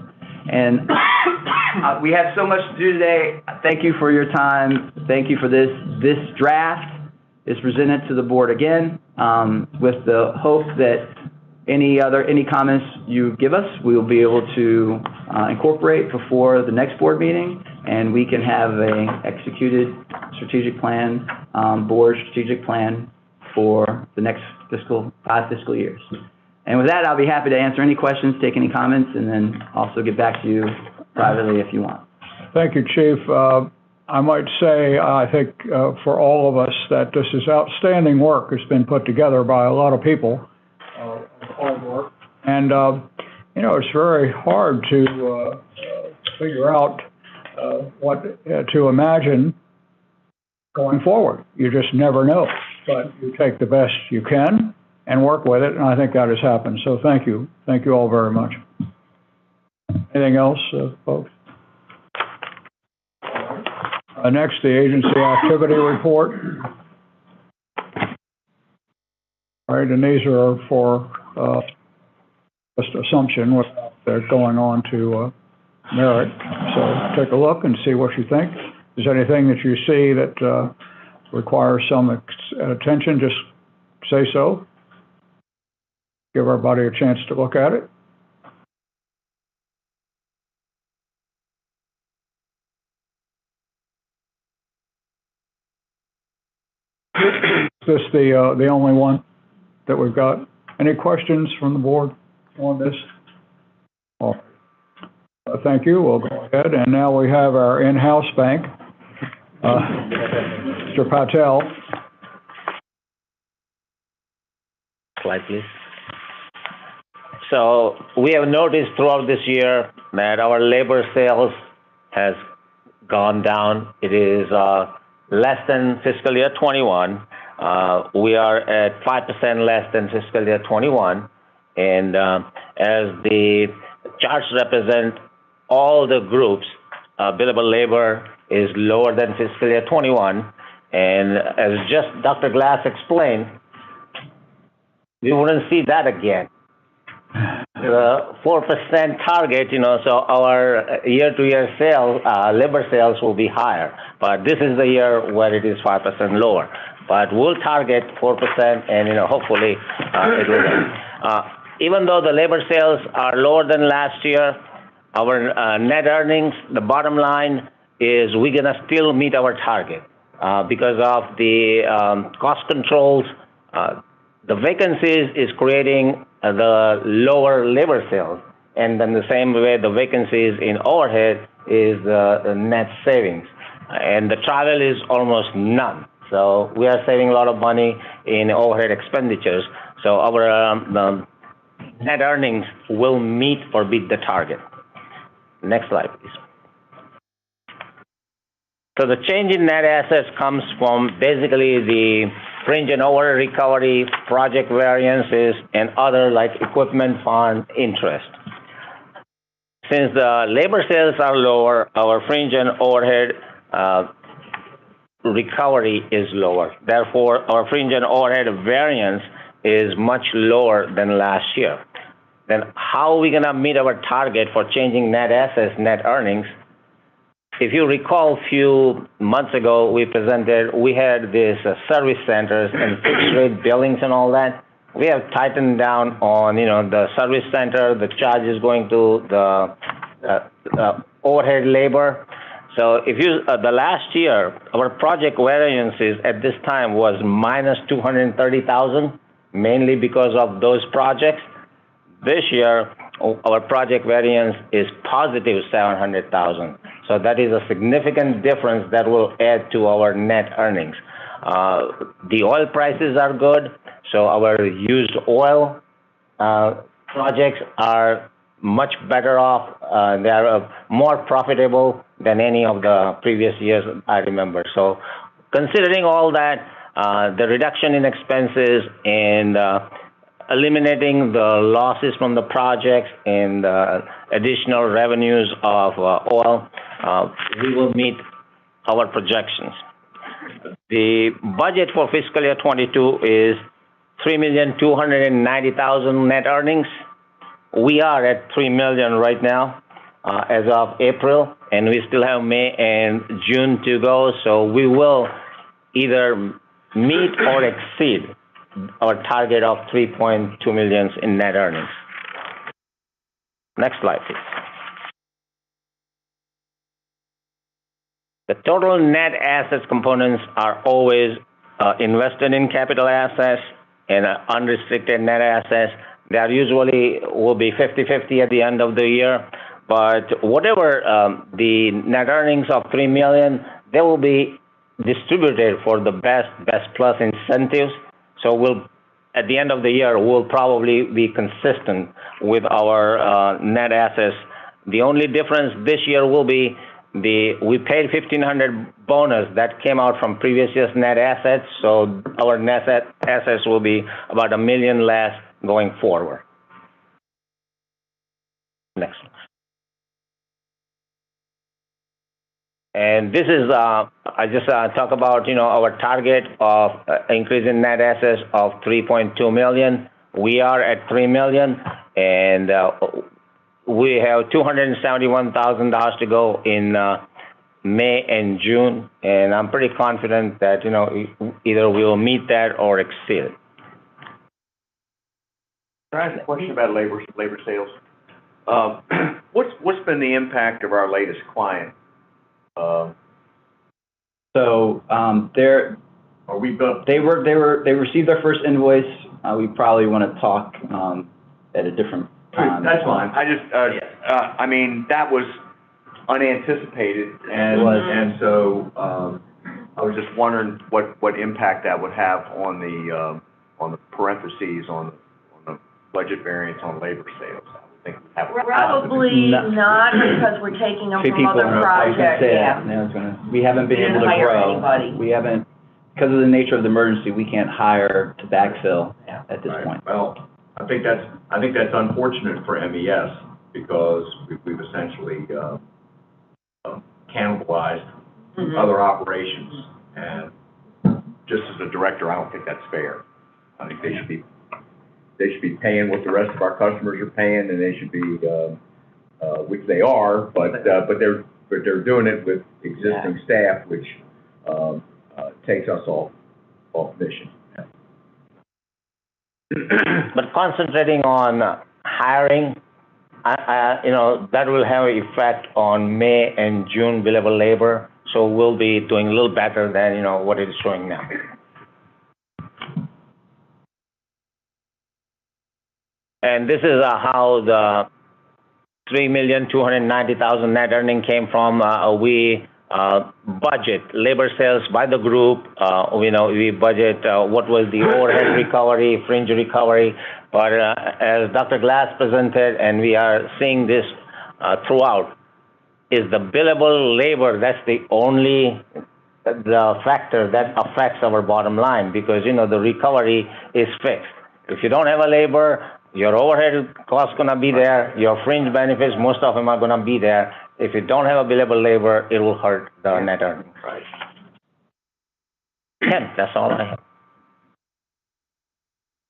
And we have so much to do today. Thank you for your time. Thank you for this. This draft is presented to the board again with the hope that any comments you give us, we will be able to incorporate before the next board meeting, and we can have an executed strategic plan, board strategic plan for the next 5 fiscal years. And with that, I'll be happy to answer any questions, take any comments, and then also get back to you privately if you want. Thank you, Chief. I might say, I think for all of us, that this is outstanding work. It's been put together by a lot of people, hard work. And, you know, it's very hard to figure out what to imagine going forward. You just never know. But you take the best you can and work with it, and I think that has happened. So thank you. Thank you all very much. Anything else, folks? Next, the agency activity report. All right, and these are for just assumption without going on to merit. So take a look and see what you think. Is there anything that you see that requires some attention? Just say so. Give everybody a chance to look at it. Is this the only one that we've got? Any questions from the board on this? Oh, thank you. We'll go ahead. And now we have our in-house bank. Mr. Patel. Slide, please. So we have noticed throughout this year that our labor sales has gone down. It is less than fiscal year 21. We are at 5% less than fiscal year 21. And as the charts represent all the groups, billable labor is lower than fiscal year 21. And as just Dr. Glass explained, we wouldn't see that again. The 4% target, you know, so our year-to-year sales, labor sales will be higher. But this is the year where it is 5% lower. But we'll target 4%, and, you know, hopefully it will. Even though the labor sales are lower than last year, our net earnings, the bottom line, is we're going to still meet our target because of the cost controls. The vacancies is creating the lower labor sales, and then the same way the vacancies in overhead is the net savings. And the travel is almost none. So we are saving a lot of money in overhead expenditures. So our net earnings will meet or beat the target. Next slide, please. So the change in net assets comes from basically the fringe and overhead recovery, project variances, and other like equipment fund interest. Since the labor sales are lower, our fringe and overhead recovery is lower. Therefore, our fringe and overhead variance is much lower than last year. Then how are we going to meet our target for changing net assets, net earnings? If you recall, a few months ago, we had this service centers and fixed rate billings and all that. we have tightened down on, the service center, the charges going to the overhead labor. So if you, the last year, our project variances at this time was minus 230,000, mainly because of those projects. This year, our project variance is positive 700,000. So that is a significant difference that will add to our net earnings. The oil prices are good, so our used oil projects are much better off. They are more profitable than any of the previous years I remember. So considering all that, the reduction in expenses and eliminating the losses from the projects and additional revenues of oil, we will meet our projections. The budget for fiscal year 22 is $3,290,000 net earnings. We are at $3 million right now as of April, and we still have May and June to go, so we will either meet or exceed our target of $3.2 million in net earnings. Next slide, please. The total net assets components are always invested in capital assets and unrestricted net assets. They are usually will be 50-50 at the end of the year, but whatever the net earnings of $3 million, they will be distributed for the best plus incentives. So at the end of the year, we'll probably be consistent with our net assets. The only difference this year will be we paid $1,500 bonus that came out from previous year's net assets, so our net assets will be about $1 million less going forward. Next. And this is, I just talk about, our target of increase in net assets of $3.2 million. We are at $3 million, and we have $271,000 to go in May and June, and I'm pretty confident that, either we will meet that or exceed it. Can I ask a question about labor sales? What's been the impact of our latest client? They received their first invoice. We probably want to talk at a different time. That's fine. I just, I mean, that was unanticipated, and so I was just wondering what impact that would have on the parentheses on the budget variance on labor sales. Probably not, because we're taking them from other projects. We haven't been able to grow. We haven't, because of the nature of the emergency, we can't hire to backfill at this point. Well, I think that's unfortunate for MES, because we've essentially cannibalized other operations, and just as a director, I don't think that's fair. I think they should be paying what the rest of our customers are paying, and they should be, which they are, but they're doing it with existing staff, which takes us off mission. But concentrating on hiring, that will have an effect on May and June billable labor, so we'll be doing a little better than what it is showing now. And this is how the $3,290,000 net earning came from. We budget labor sales by the group. We budget what was the overhead recovery, fringe recovery. But as Dr. Glass presented, and we are seeing this throughout, is the billable labor. That's the only factor that affects our bottom line, because the recovery is fixed. If you don't have a labor, your overhead costs gonna be there. Your fringe benefits, most of them are gonna be there. If you don't have a billable labor, it will hurt the net earnings. Right. Yeah, that's all I have.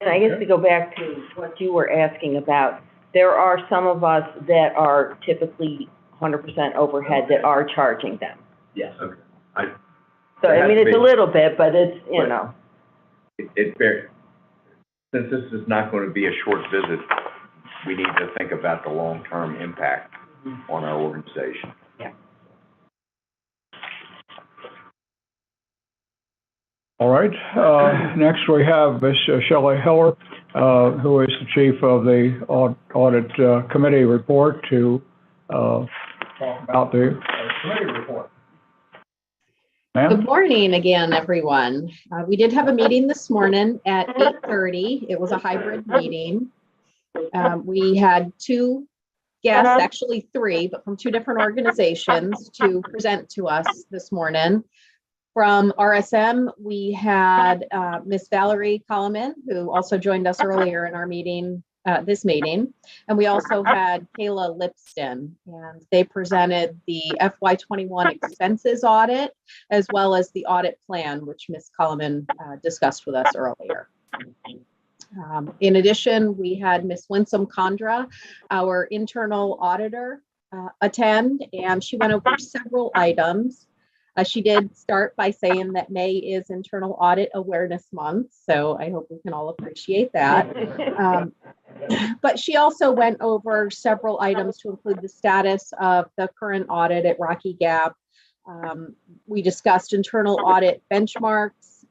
And I guess to go back to what you were asking about, there are some of us that are typically 100% overhead that are charging them. Yes. Okay. So, I mean, it's a little bit, but it's, It varies. Since this is not going to be a short visit, we need to think about the long-term impact on our organization. All right, next we have Ms. Shelley Heller, who is the chief of the audit committee report to talk about the committee report. Ma'am? Good morning again, everyone. We did have a meeting this morning at 8:30. It was a hybrid meeting. We had two guests, actually three, but from two different organizations to present to us this morning. From RSM, we had Miss Valerie Coleman, who also joined us earlier in our meeting, this meeting. And we also had Kayla Lipston, and they presented the FY21 expenses audit, as well as the audit plan, which Miss Coleman discussed with us earlier. In addition, we had Miss Winsome Condra, our internal auditor, attend, and she went over several items. She did start by saying that May is Internal Audit Awareness Month, so I hope we can all appreciate that. But she also went over several items to include the status of the current audit at Rocky Gap. We discussed internal audit benchmarks.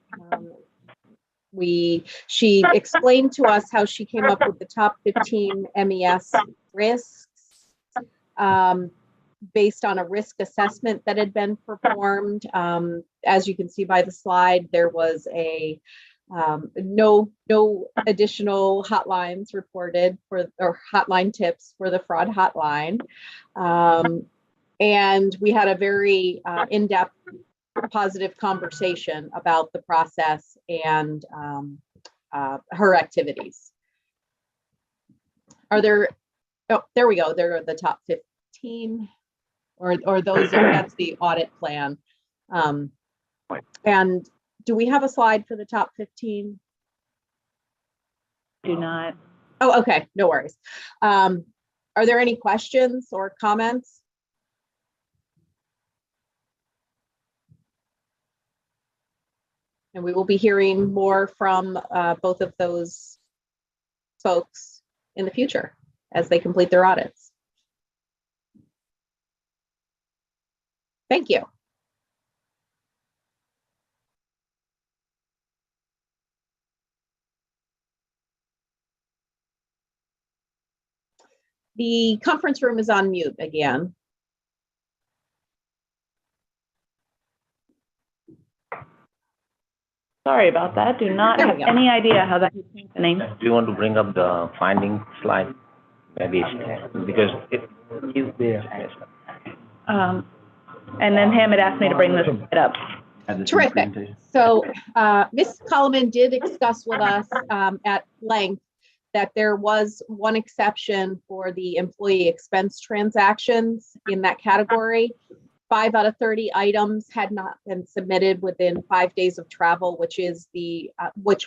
She explained to us how she came up with the top 15 MES risks. Based on a risk assessment that had been performed. As you can see by the slide, there was a no additional hotlines reported or hotline tips for the fraud hotline. And we had a very in-depth positive conversation about the process and her activities. Are there, oh, there we go. There are the top 15. Or those, that's the audit plan. And do we have a slide for the top 15? Do not. Oh, okay, no worries. Are there any questions or comments? And we will be hearing more from both of those folks in the future as they complete their audits. Thank you. The conference room is on mute again. Sorry about that. Do not have any idea how that is happening. Do you want to bring up the finding slide? Maybe because you and then Ham had asked me to bring this slide up. Terrific. So Ms. Coleman did discuss with us at length that there was one exception for the employee expense transactions in that category. 5 out of 30 items had not been submitted within 5 days of travel, which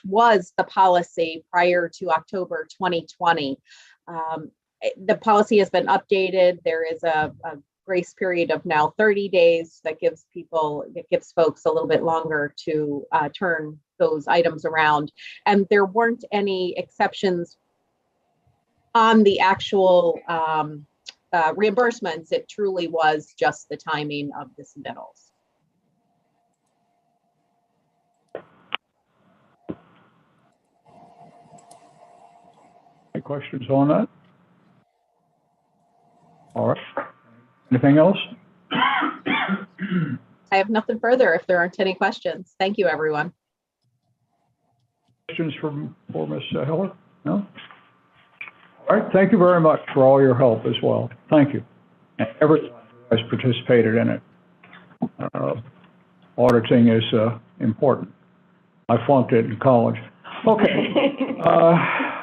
was the policy prior to October 2020. The policy has been updated. There is a grace period of now 30 days that gives folks a little bit longer to turn those items around. And there weren't any exceptions on the actual reimbursements. It truly was just the timing of the submittals. Any questions on that? All right. Anything else? I have nothing further if there aren't any questions. Thank you, everyone. Questions for Ms. Heller? No? All right, thank you very much for all your help as well. Thank you. And everyone who has participated in it. Auditing is important. I flunked it in college. Okay.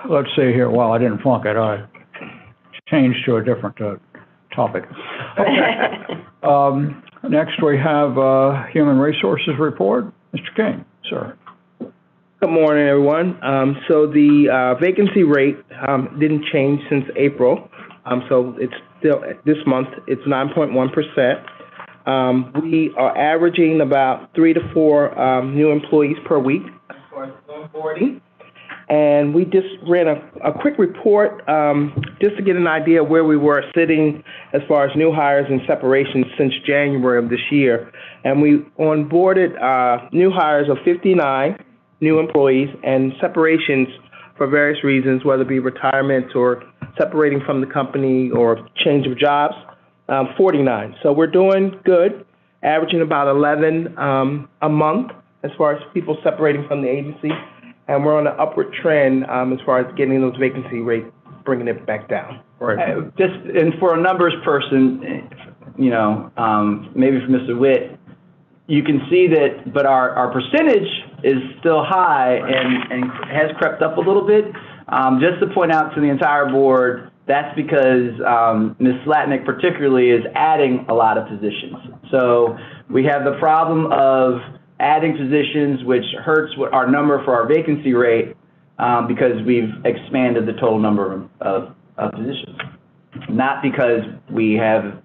Let's see here. Well, I didn't flunk it. I changed to a different topic. Okay. Next, we have Human Resources Report. Mr. King, sir. Good morning, everyone. So the vacancy rate didn't change since April. So it's still, this month, it's 9.1%. We are averaging about 3 to 4 new employees per week as far as onboarding. And we just ran a quick report just to get an idea of where we were sitting as far as new hires and separations since January of this year. And we onboarded new hires of 59 new employees and separations for various reasons, whether it be retirements or separating from the company or change of jobs, 49. So we're doing good, averaging about 11 a month as far as people separating from the agency. And we're on an upward trend as far as getting those vacancy rates, bringing it back down. Right. And for a numbers person, you know, maybe for Mr. Witt, you can see that, but our percentage is still high and has crept up a little bit. Just to point out to the entire board, that's because Ms. Slatnick particularly is adding a lot of positions. So we have the problem of adding positions, which hurts our number for our vacancy rate because we've expanded the total number of positions, not because we have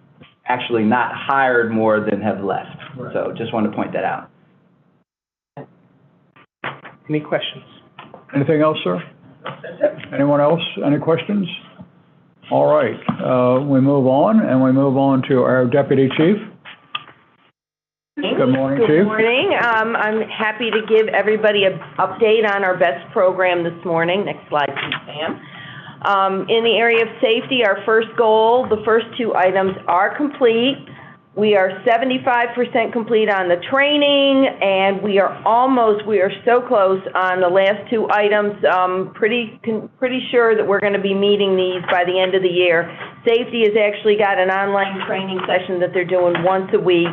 actually not hired more than have left. Right. So just wanted to point that out. Any questions? Anything else, sir? Anyone else? Any questions? All right, we move on, and we move on to our deputy chief. Good morning, Chief. Good morning. I'm happy to give everybody an update on our BEST program this morning. Next slide, please, Pam. In the area of safety, our first goal, the first two items are complete. We are 75% complete on the training, and we are so close on the last two items. Pretty sure that we're going to be meeting these by the end of the year. Safety has actually got an online training session that they're doing once a week.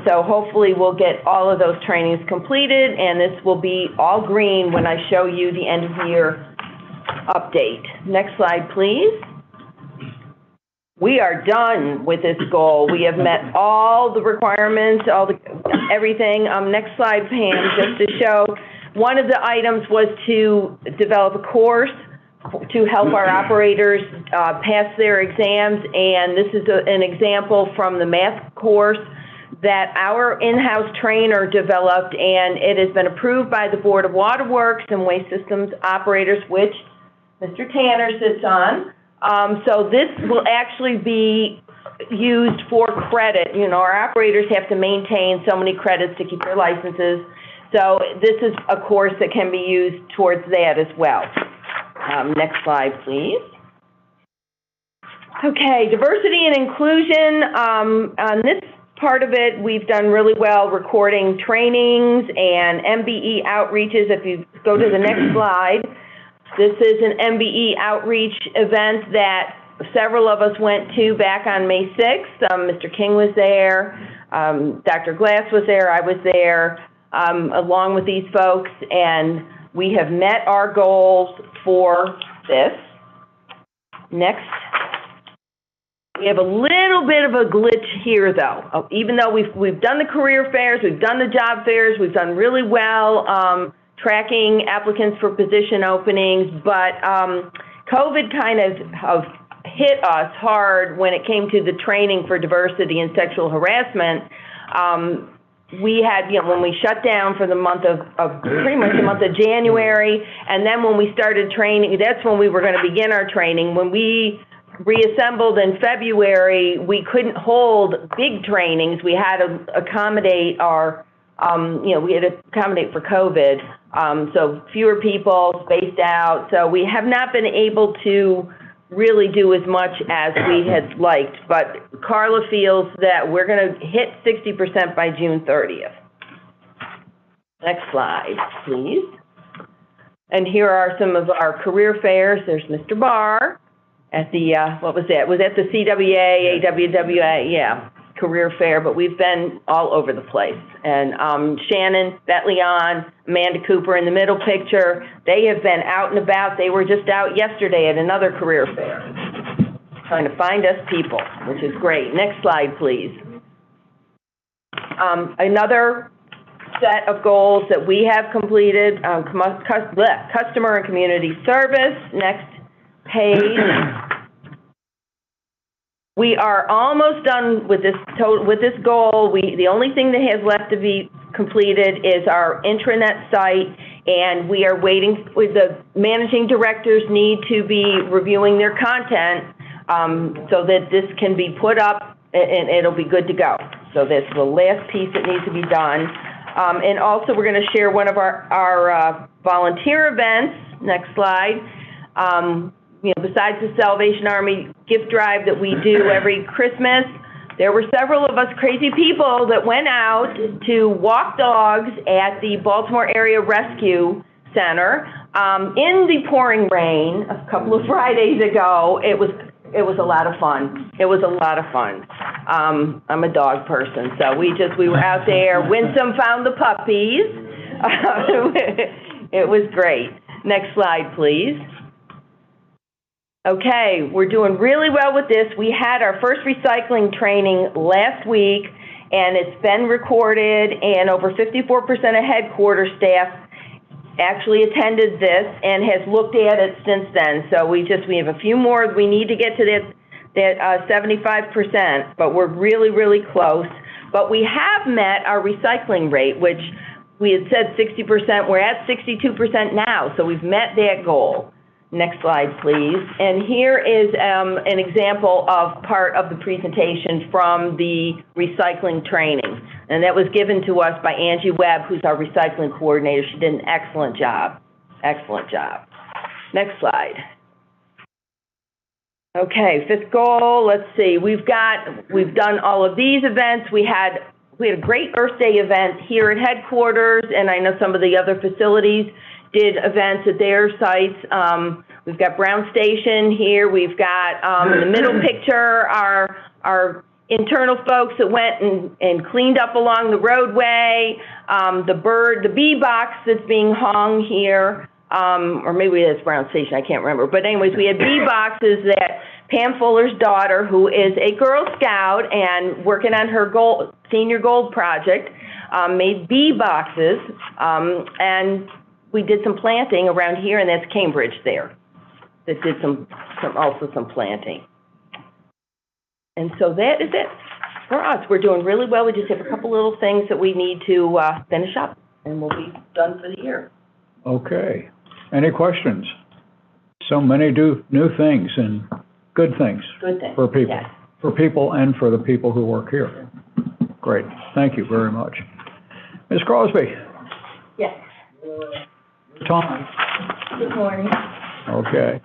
So hopefully we'll get all of those trainings completed, and this will be all green when I show you the end of the year update. Next slide, please. We are done with this goal. We have met all the requirements, everything. Next slide, Pam, just to show. One of the items was to develop a course to help our operators pass their exams, and this is an example from the math course that our in-house trainer developed, and it has been approved by the Board of Waterworks and Waste Systems Operators, which Mr. Tanner sits on. So this will actually be used for credit. You know, our operators have to maintain so many credits to keep their licenses. So this is a course that can be used towards that as well. Next slide, please. Okay, diversity and inclusion. On this part of it, we've done really well recording trainings and MBE outreaches. If you go to the next slide, this is an MBE outreach event that several of us went to back on May 6th. Mr. King was there, Dr. Glass was there, I was there, along with these folks, and we have met our goals for this. Next. We have a little bit of a glitch here, though. Even though we've done the career fairs, we've done the job fairs, we've done really well tracking applicants for position openings, but COVID kind of hit us hard when it came to the training for diversity and sexual harassment. We had, when we shut down for the month of pretty much the month of January, and then when we started training, that's when we were going to begin our training. When we reassembled in February, we couldn't hold big trainings. We had to accommodate our, we had to accommodate for COVID. So fewer people, spaced out. So we have not been able to really do as much as we had liked. But Carla feels that we're going to hit 60% by June 30th. Next slide, please. And here are some of our career fairs. There's Mr. Barr at the, what was that? Was that the CWA, AWWA? Yeah, career fair, but we've been all over the place. And Shannon, Betleon, Amanda Cooper in the middle picture, they have been out and about. They were just out yesterday at another career fair, trying to find us people, which is great. Next slide, please. Another set of goals that we have completed, customer and community service. Next page. We are almost done with this goal. The only thing that has left to be completed is our intranet site. And we are waiting, with the managing directors need to be reviewing their content so that this can be put up and it'll be good to go. So that's the last piece that needs to be done. And also, we're going to share one of our volunteer events. Next slide. Besides the Salvation Army gift drive that we do every Christmas, there were several of us crazy people that went out to walk dogs at the Baltimore Area Rescue Center in the pouring rain a couple of Fridays ago. It was a lot of fun. It was a lot of fun. I'm a dog person, so we were out there. Winsome found the puppies. It was great. Next slide, please. Okay, we're doing really well with this. We had our first recycling training last week, and it's been recorded, and over 54% of headquarters staff actually attended this and has looked at it since then. So we have a few more. We need to get to that 75%, but we're really, really close. But we have met our recycling rate, which we had said 60%. We're at 62% now, so we've met that goal. Next slide, please. And here is an example of part of the presentation from the recycling training. And that was given to us by Angie Webb, who's our recycling coordinator. She did an excellent job. Excellent job. Next slide. Okay, Fiscal, let's see. We've done all of these events. We had a great Earth Day event here at headquarters, and I know some of the other facilities did events at their sites. We've got Brown Station here. We've got in the middle picture our internal folks that went and cleaned up along the roadway. The bee box that's being hung here, or maybe it's Brown Station, I can't remember. But anyways, we had bee boxes that Pam Fuller's daughter, who is a Girl Scout and working on her senior gold project, made bee boxes, and we did some planting around here, and that's Cambridge there, that did some planting. And so that is it for us. We're doing really well. We just have a couple little things that we need to finish up, and we'll be done for the year. Okay. Any questions? So many new things and good things. Good things. For people. Yes. For people and for the people who work here. Great. Thank you very much. Ms. Crosby. Yes. Time. Good morning. Okay.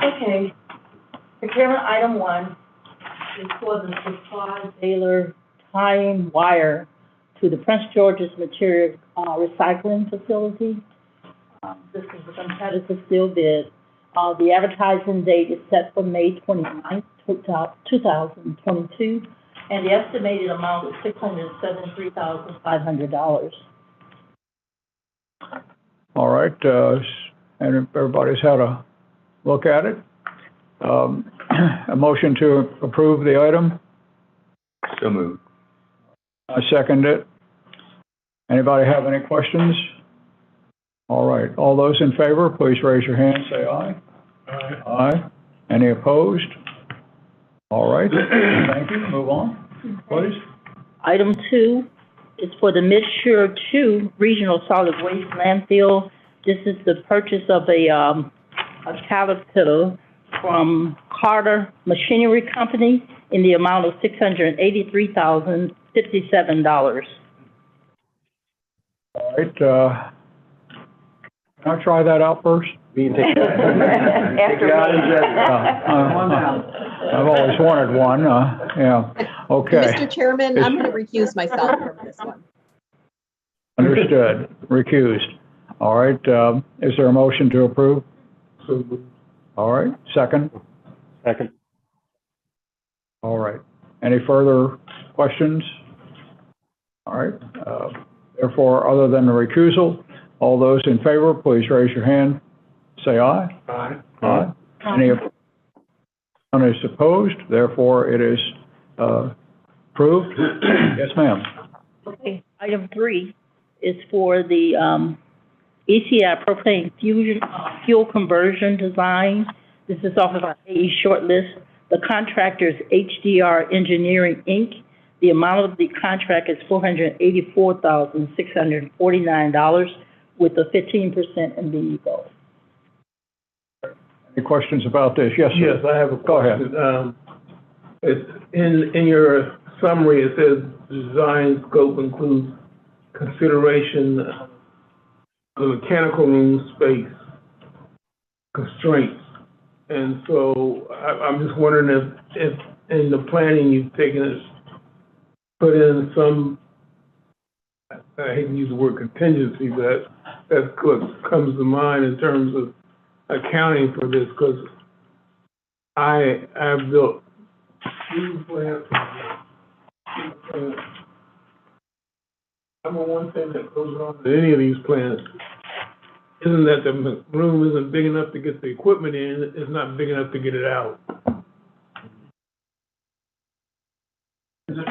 Okay. Procurement item 1 is for the supply baler tying wire to the Prince George's Material Recycling Facility. This is a competitive sealed bid. The advertising date is set for May 29th, 2022, and the estimated amount is $673,500. All right, and everybody's had a look at it. A motion to approve the item? So moved. I second it. Anybody have any questions? All right, all those in favor, please raise your hand, say aye. Aye. Aye. Any opposed? All right, thank you. Move on, please. Item 2 is for the Mid-Shore 2 Regional Solid Waste Landfill. This is the purchase of a Caterpillar from Carter Machinery Company in the amount of $683,057. All right, can I try that out first? I've always wanted one, yeah, okay. Mr. Chairman, I'm going to recuse myself from this one. Understood, recused. All right, is there a motion to approve? All right, second? Second. All right, any further questions? All right, therefore, other than the recusal, all those in favor, please raise your hand. Say aye. Aye. Aye. Any opposed? None is opposed, therefore it is approved. Yes, ma'am. Okay, item 3 is for the ECI propane fusion fuel conversion design. This is off of our AE shortlist. The contractor is HDR Engineering, Inc. The amount of the contract is $484,649 with a 15% MBE goal. Any questions about this? Yes, sir. Yes, I have a Go ahead. question. It's in your summary, it says design scope includes consideration of the mechanical room space constraints. And so I'm just wondering if in the planning you've put in some, I hate to use the word contingency, but that's what comes to mind in terms of accounting for this, because I've built two plants. Number one thing that goes on in any of these plants isn't that the room isn't big enough to get the equipment in, it's not big enough to get it out. This is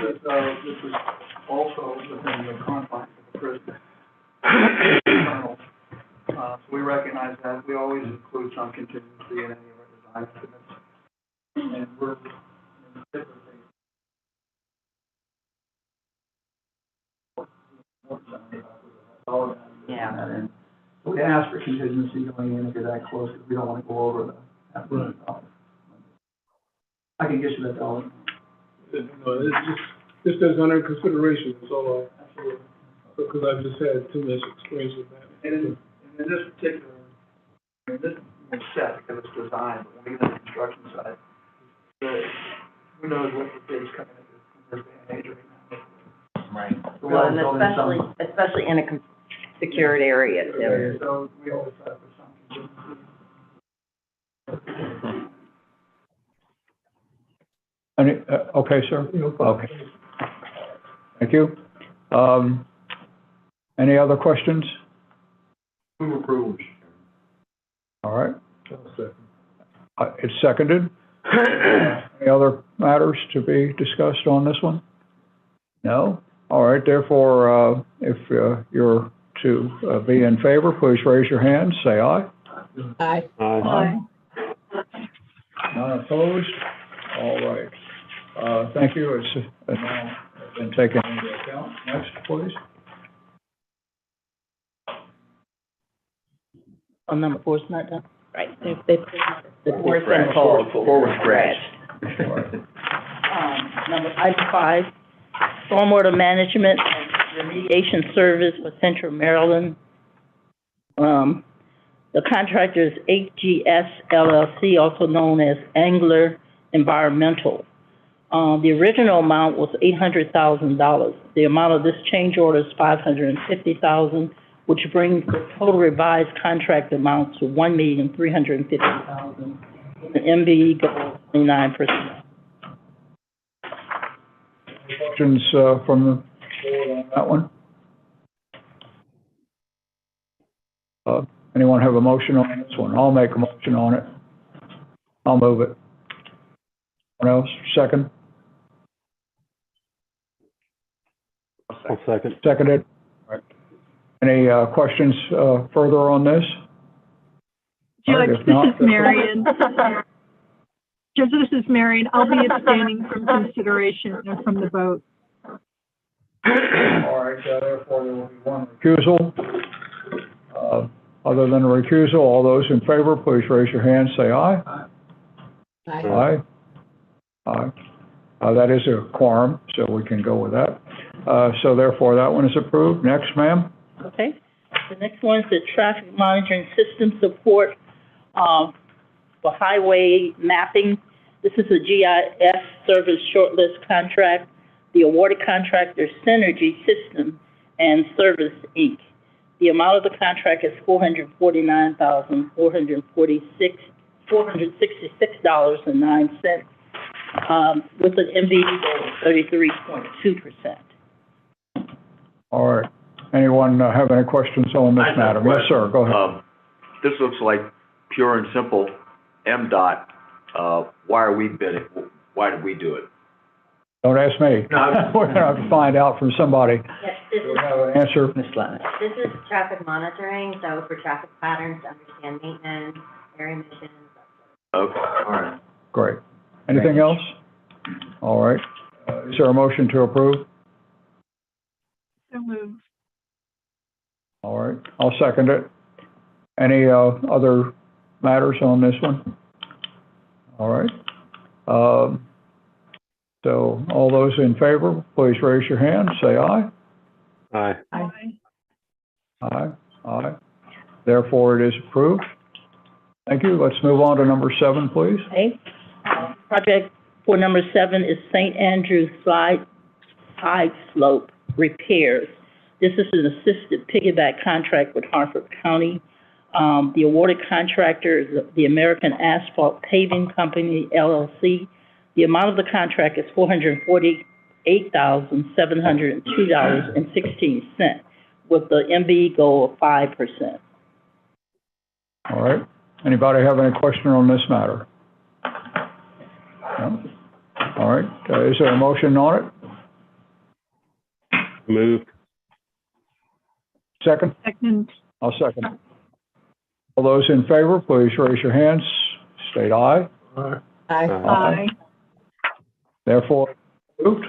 also within the confines of the prison. So we recognize that. We always include some contingency in any of our design estimates. And we're typically and so we ask for contingency going in if you're that close, because we don't want to go over that. Right. I can get you that dollar. No, it's just as under consideration, that's all because I've just had too much experience with that. And in this particular, this set, because it's designed, but when we get to the construction side, who knows what the bids come in this day and age right now. Right. So Well, and always especially in a secured area too. So we always try to put some contingency. Okay, sir? Okay. Thank you. Any other questions? Move approval. All right. It's seconded. Any other matters to be discussed on this one? No? All right, therefore, if you're to be in favor, please raise your hand, say aye. Aye. Aye. None opposed? All right. Thank you. It's now been taken into account. Next, please. On number 4 is not done? Right. They Four's been pulled. Four was scratched. Item 5, stormwater management and remediation service for Central Maryland. The contractor is HGS LLC, also known as Angler Environmental. The original amount was $800,000. The amount of this change order is $550,000, which brings the total revised contract amount to $1,350,000. The MBE goal is 29%. Questions from the board on that one? Anyone have a motion on this one? I'll make a motion on it. I'll move it. Anyone else? Second? I'll second. Seconded. All right. Any questions further on this? Judge, If this not, is Marion. Judge, this is Marion. I'll be abstaining from consideration and from the vote. All right, therefore there will be one recusal. Other than a recusal, all those in favor, please raise your hand, say aye. Aye. Aye. That is a quorum, so we can go with that. So therefore, that one is approved. Next, ma'am. Okay. The next one is the traffic monitoring system support for highway mapping. This is a GIS service shortlist contract. The awarded contractor is Synergy System and Service, Inc. The amount of the contract is $449,466.09, with an MBE goal of 33.2%. All right. Anyone have any questions on this matter? Yes, sir. Go ahead. This looks like pure and simple MDOT. Why are we bidding? Why did we do it? Don't ask me. No. We're going to have to find out from somebody. Yes, this We'll is, have an answer. Ms. Client. this is traffic monitoring, so for traffic patterns, to understand maintenance, area emissions. Okay, all right. Great. Anything else? All right. Is there a motion to approve? So moved. All right, I'll second it. Any other matters on this one? All right. So all those in favor, please raise your hand, say aye. Aye. Aye. Aye, aye. Therefore, it is approved. Thank you. Let's move on to number 7, please. Okay. Project for number 7 is St. Andrews Side Slope Repairs. This is an assisted piggyback contract with Harford County. The awarded contractor is the American Asphalt Paving Company, LLC. The amount of the contract is $448,702.16, with the MBE goal of 5%. All right. Anybody have any question on this matter? No? All right. Is there a motion on it? Moved. Second? Second. I'll second. All those in favor, please raise your hands. State aye. Aye. Aye. Aye. Therefore, approved.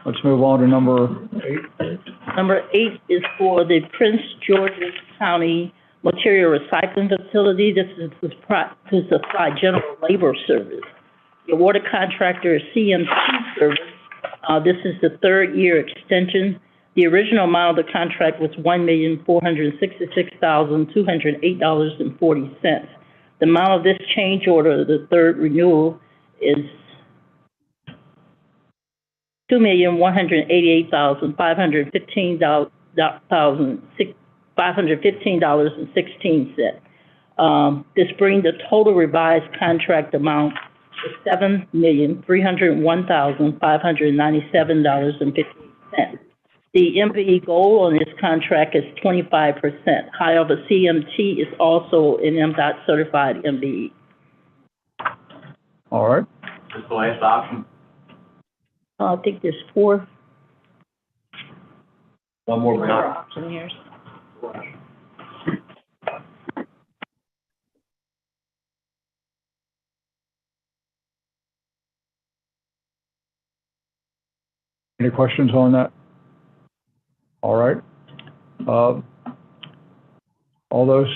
Let's move on to number 8. Number 8 is for the Prince George's County Material Recycling Facility. This is to supply general labor service. The awarded contractor is CMC Service. This is the 3rd year extension. The original amount of the contract was $1,466,208.40. The amount of this change order, the 3rd renewal, is $2,188,515.16. This brings the total revised contract amount to $7,301,597.50. The MBE goal on this contract is 25%. However, CMT is also an MDOT certified MBE. All right. Just the last option. I think there's 4 One more. option here. Any questions on that? All right. All those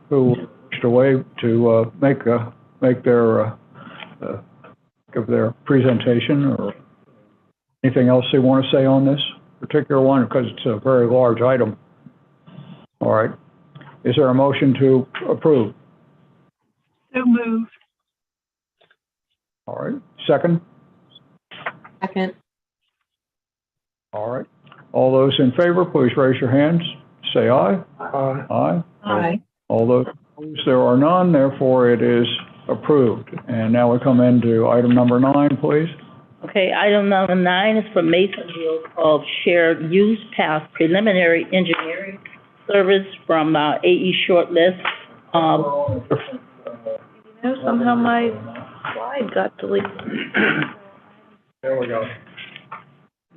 who wish to waive to make their give their presentation or anything else they want to say on this particular one, because it's a very large item. All right. Is there a motion to approve? So moved. All right. Second? Second. All right. All those in favor, please raise your hands. Say aye. Aye. Aye. Aye. All those opposed, there are none, therefore it is approved. And now we come into item number 9, please. Okay, item number 9 is for Masonville of Shared Use Path Preliminary Engineering Service from AE Shortlist. Somehow my slide got deleted. There we go.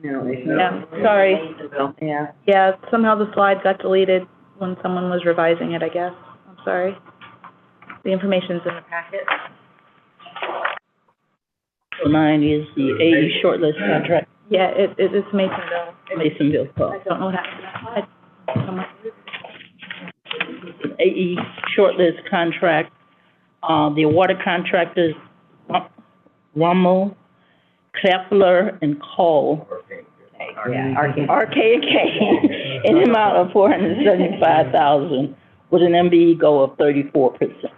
Yeah, sorry. Yeah, somehow the slide got deleted when someone was revising it, I guess. I'm sorry. The information's in the packet. So 9 is the AE Shortlist contract. Yeah, it is Masonville. Masonville. I don't know what happened to that slide. AE Shortlist contract. The awarded contractors, Rommel, Klepler, and Cole. RK&K, in the amount of $475,000 with an MBE goal of 34%.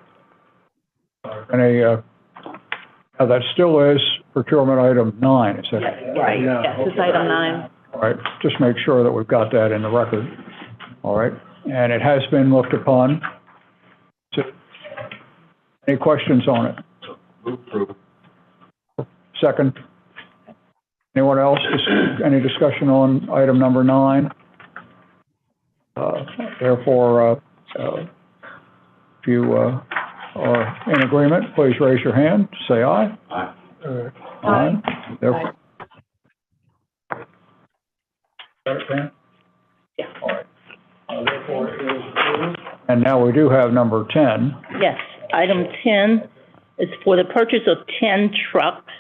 Any, that still is procurement item 9, is that? Right, Yes, it's item 9. All right, just make sure that we've got that in the record. All right, and it has been looked upon. So, any questions on it? Move approval. Second? Anyone else? Any discussion on item number 9? Therefore, if you are in agreement, please raise your hand. Say aye. Aye. Aye. Therefore. Yeah. All right. Therefore, it is approved. And now we do have number 10. Yes, item 10 is for the purchase of 10 trucks.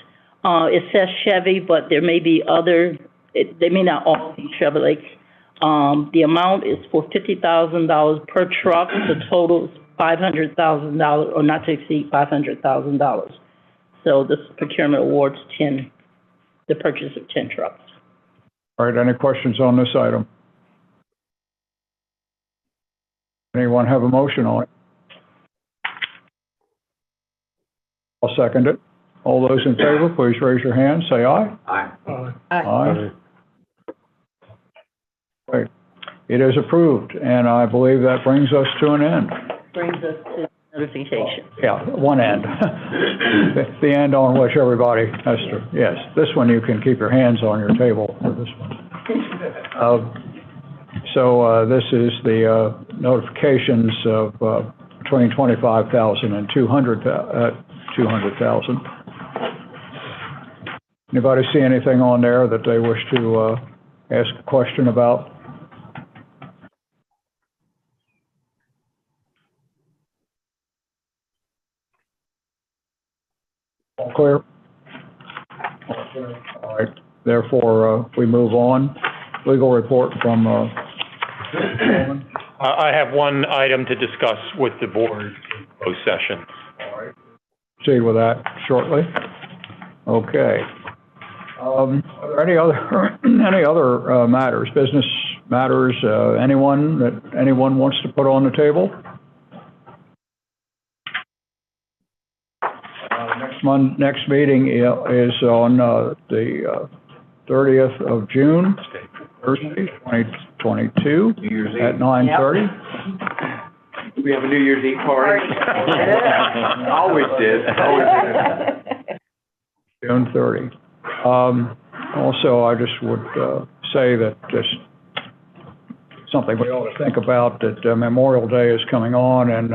It says Chevy, but there may be other, they may not all be Chevrolet. The amount is for $50,000 per truck. The total is $500,000, or not to exceed $500,000. So this procurement awards the purchase of 10 trucks. All right, any questions on this item? Anyone have a motion on it? I'll second it. All those in favor, please raise your hand, say aye. Aye. Aye. Great. It is approved, and I believe that brings us to an end. Brings us to notification. Yeah, one end. The end on which everybody has to, yes. This one you can keep your hands on your table for this one. This is the notifications of between 25,000 and 200,000. Anybody see anything on there that they wish to ask a question about? All clear? All clear. All right. Therefore, we move on. Legal report from Coleman. I have one item to discuss with the board in closed session. All right. Proceed with that shortly. Okay. Are there any other matters, business matters, anyone wants to put on the table? Next meeting is on the 30th of June, Thursday, 2022, at 9:30. We have a New Year's Eve party. Always did. June 30. Also, I just would say that just something we ought to think about, that Memorial Day is coming on, and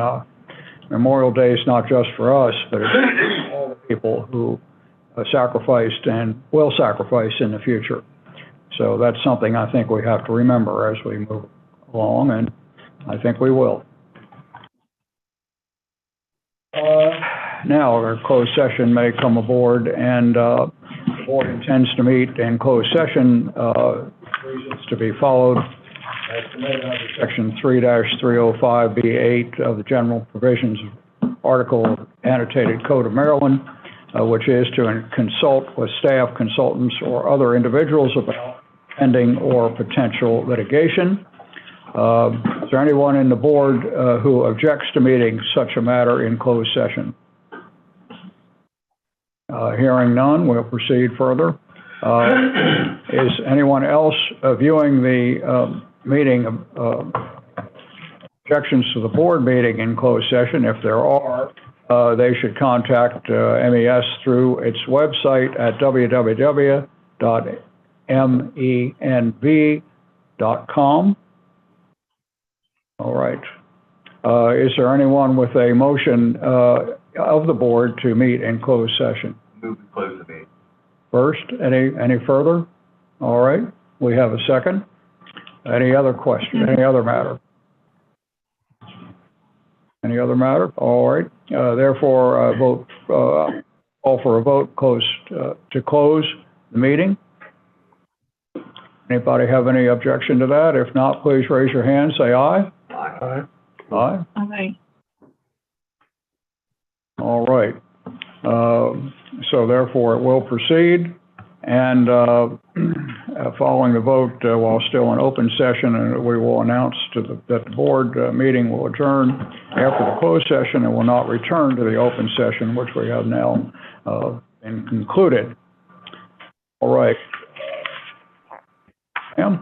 Memorial Day is not just for us, but it's all the people who sacrificed and will sacrifice in the future. So that's something I think we have to remember as we move along, and I think we will. Now, our closed session may come aboard, and the board intends to meet in closed session, reasons to be followed. As permitted under Section 3-305B8 of the General Provisions Article Annotated Code of Maryland, which is to consult with staff, consultants, or other individuals about pending or potential litigation. Is there anyone in the board who objects to meeting such a matter in closed session? Hearing none, we'll proceed further. Is anyone else viewing the meeting, objections to the board meeting in closed session? If there are, they should contact MES through its website at www.menv.com. All right. Is there anyone with a motion of the board to meet in closed session? Move to close the meeting. First, any further? All right. We have a second. Any other question? Any other matter? Any other matter? All right. Therefore, call for a vote to close the meeting. Anybody have any objection to that? If not, please raise your hand. Say aye. Aye. Aye. Aye. All right. So therefore, it will proceed. And following the vote, while still in open session, we will announce that the board meeting will adjourn after the closed session and will not return to the open session, which we have now been concluded. All right. Ma'am?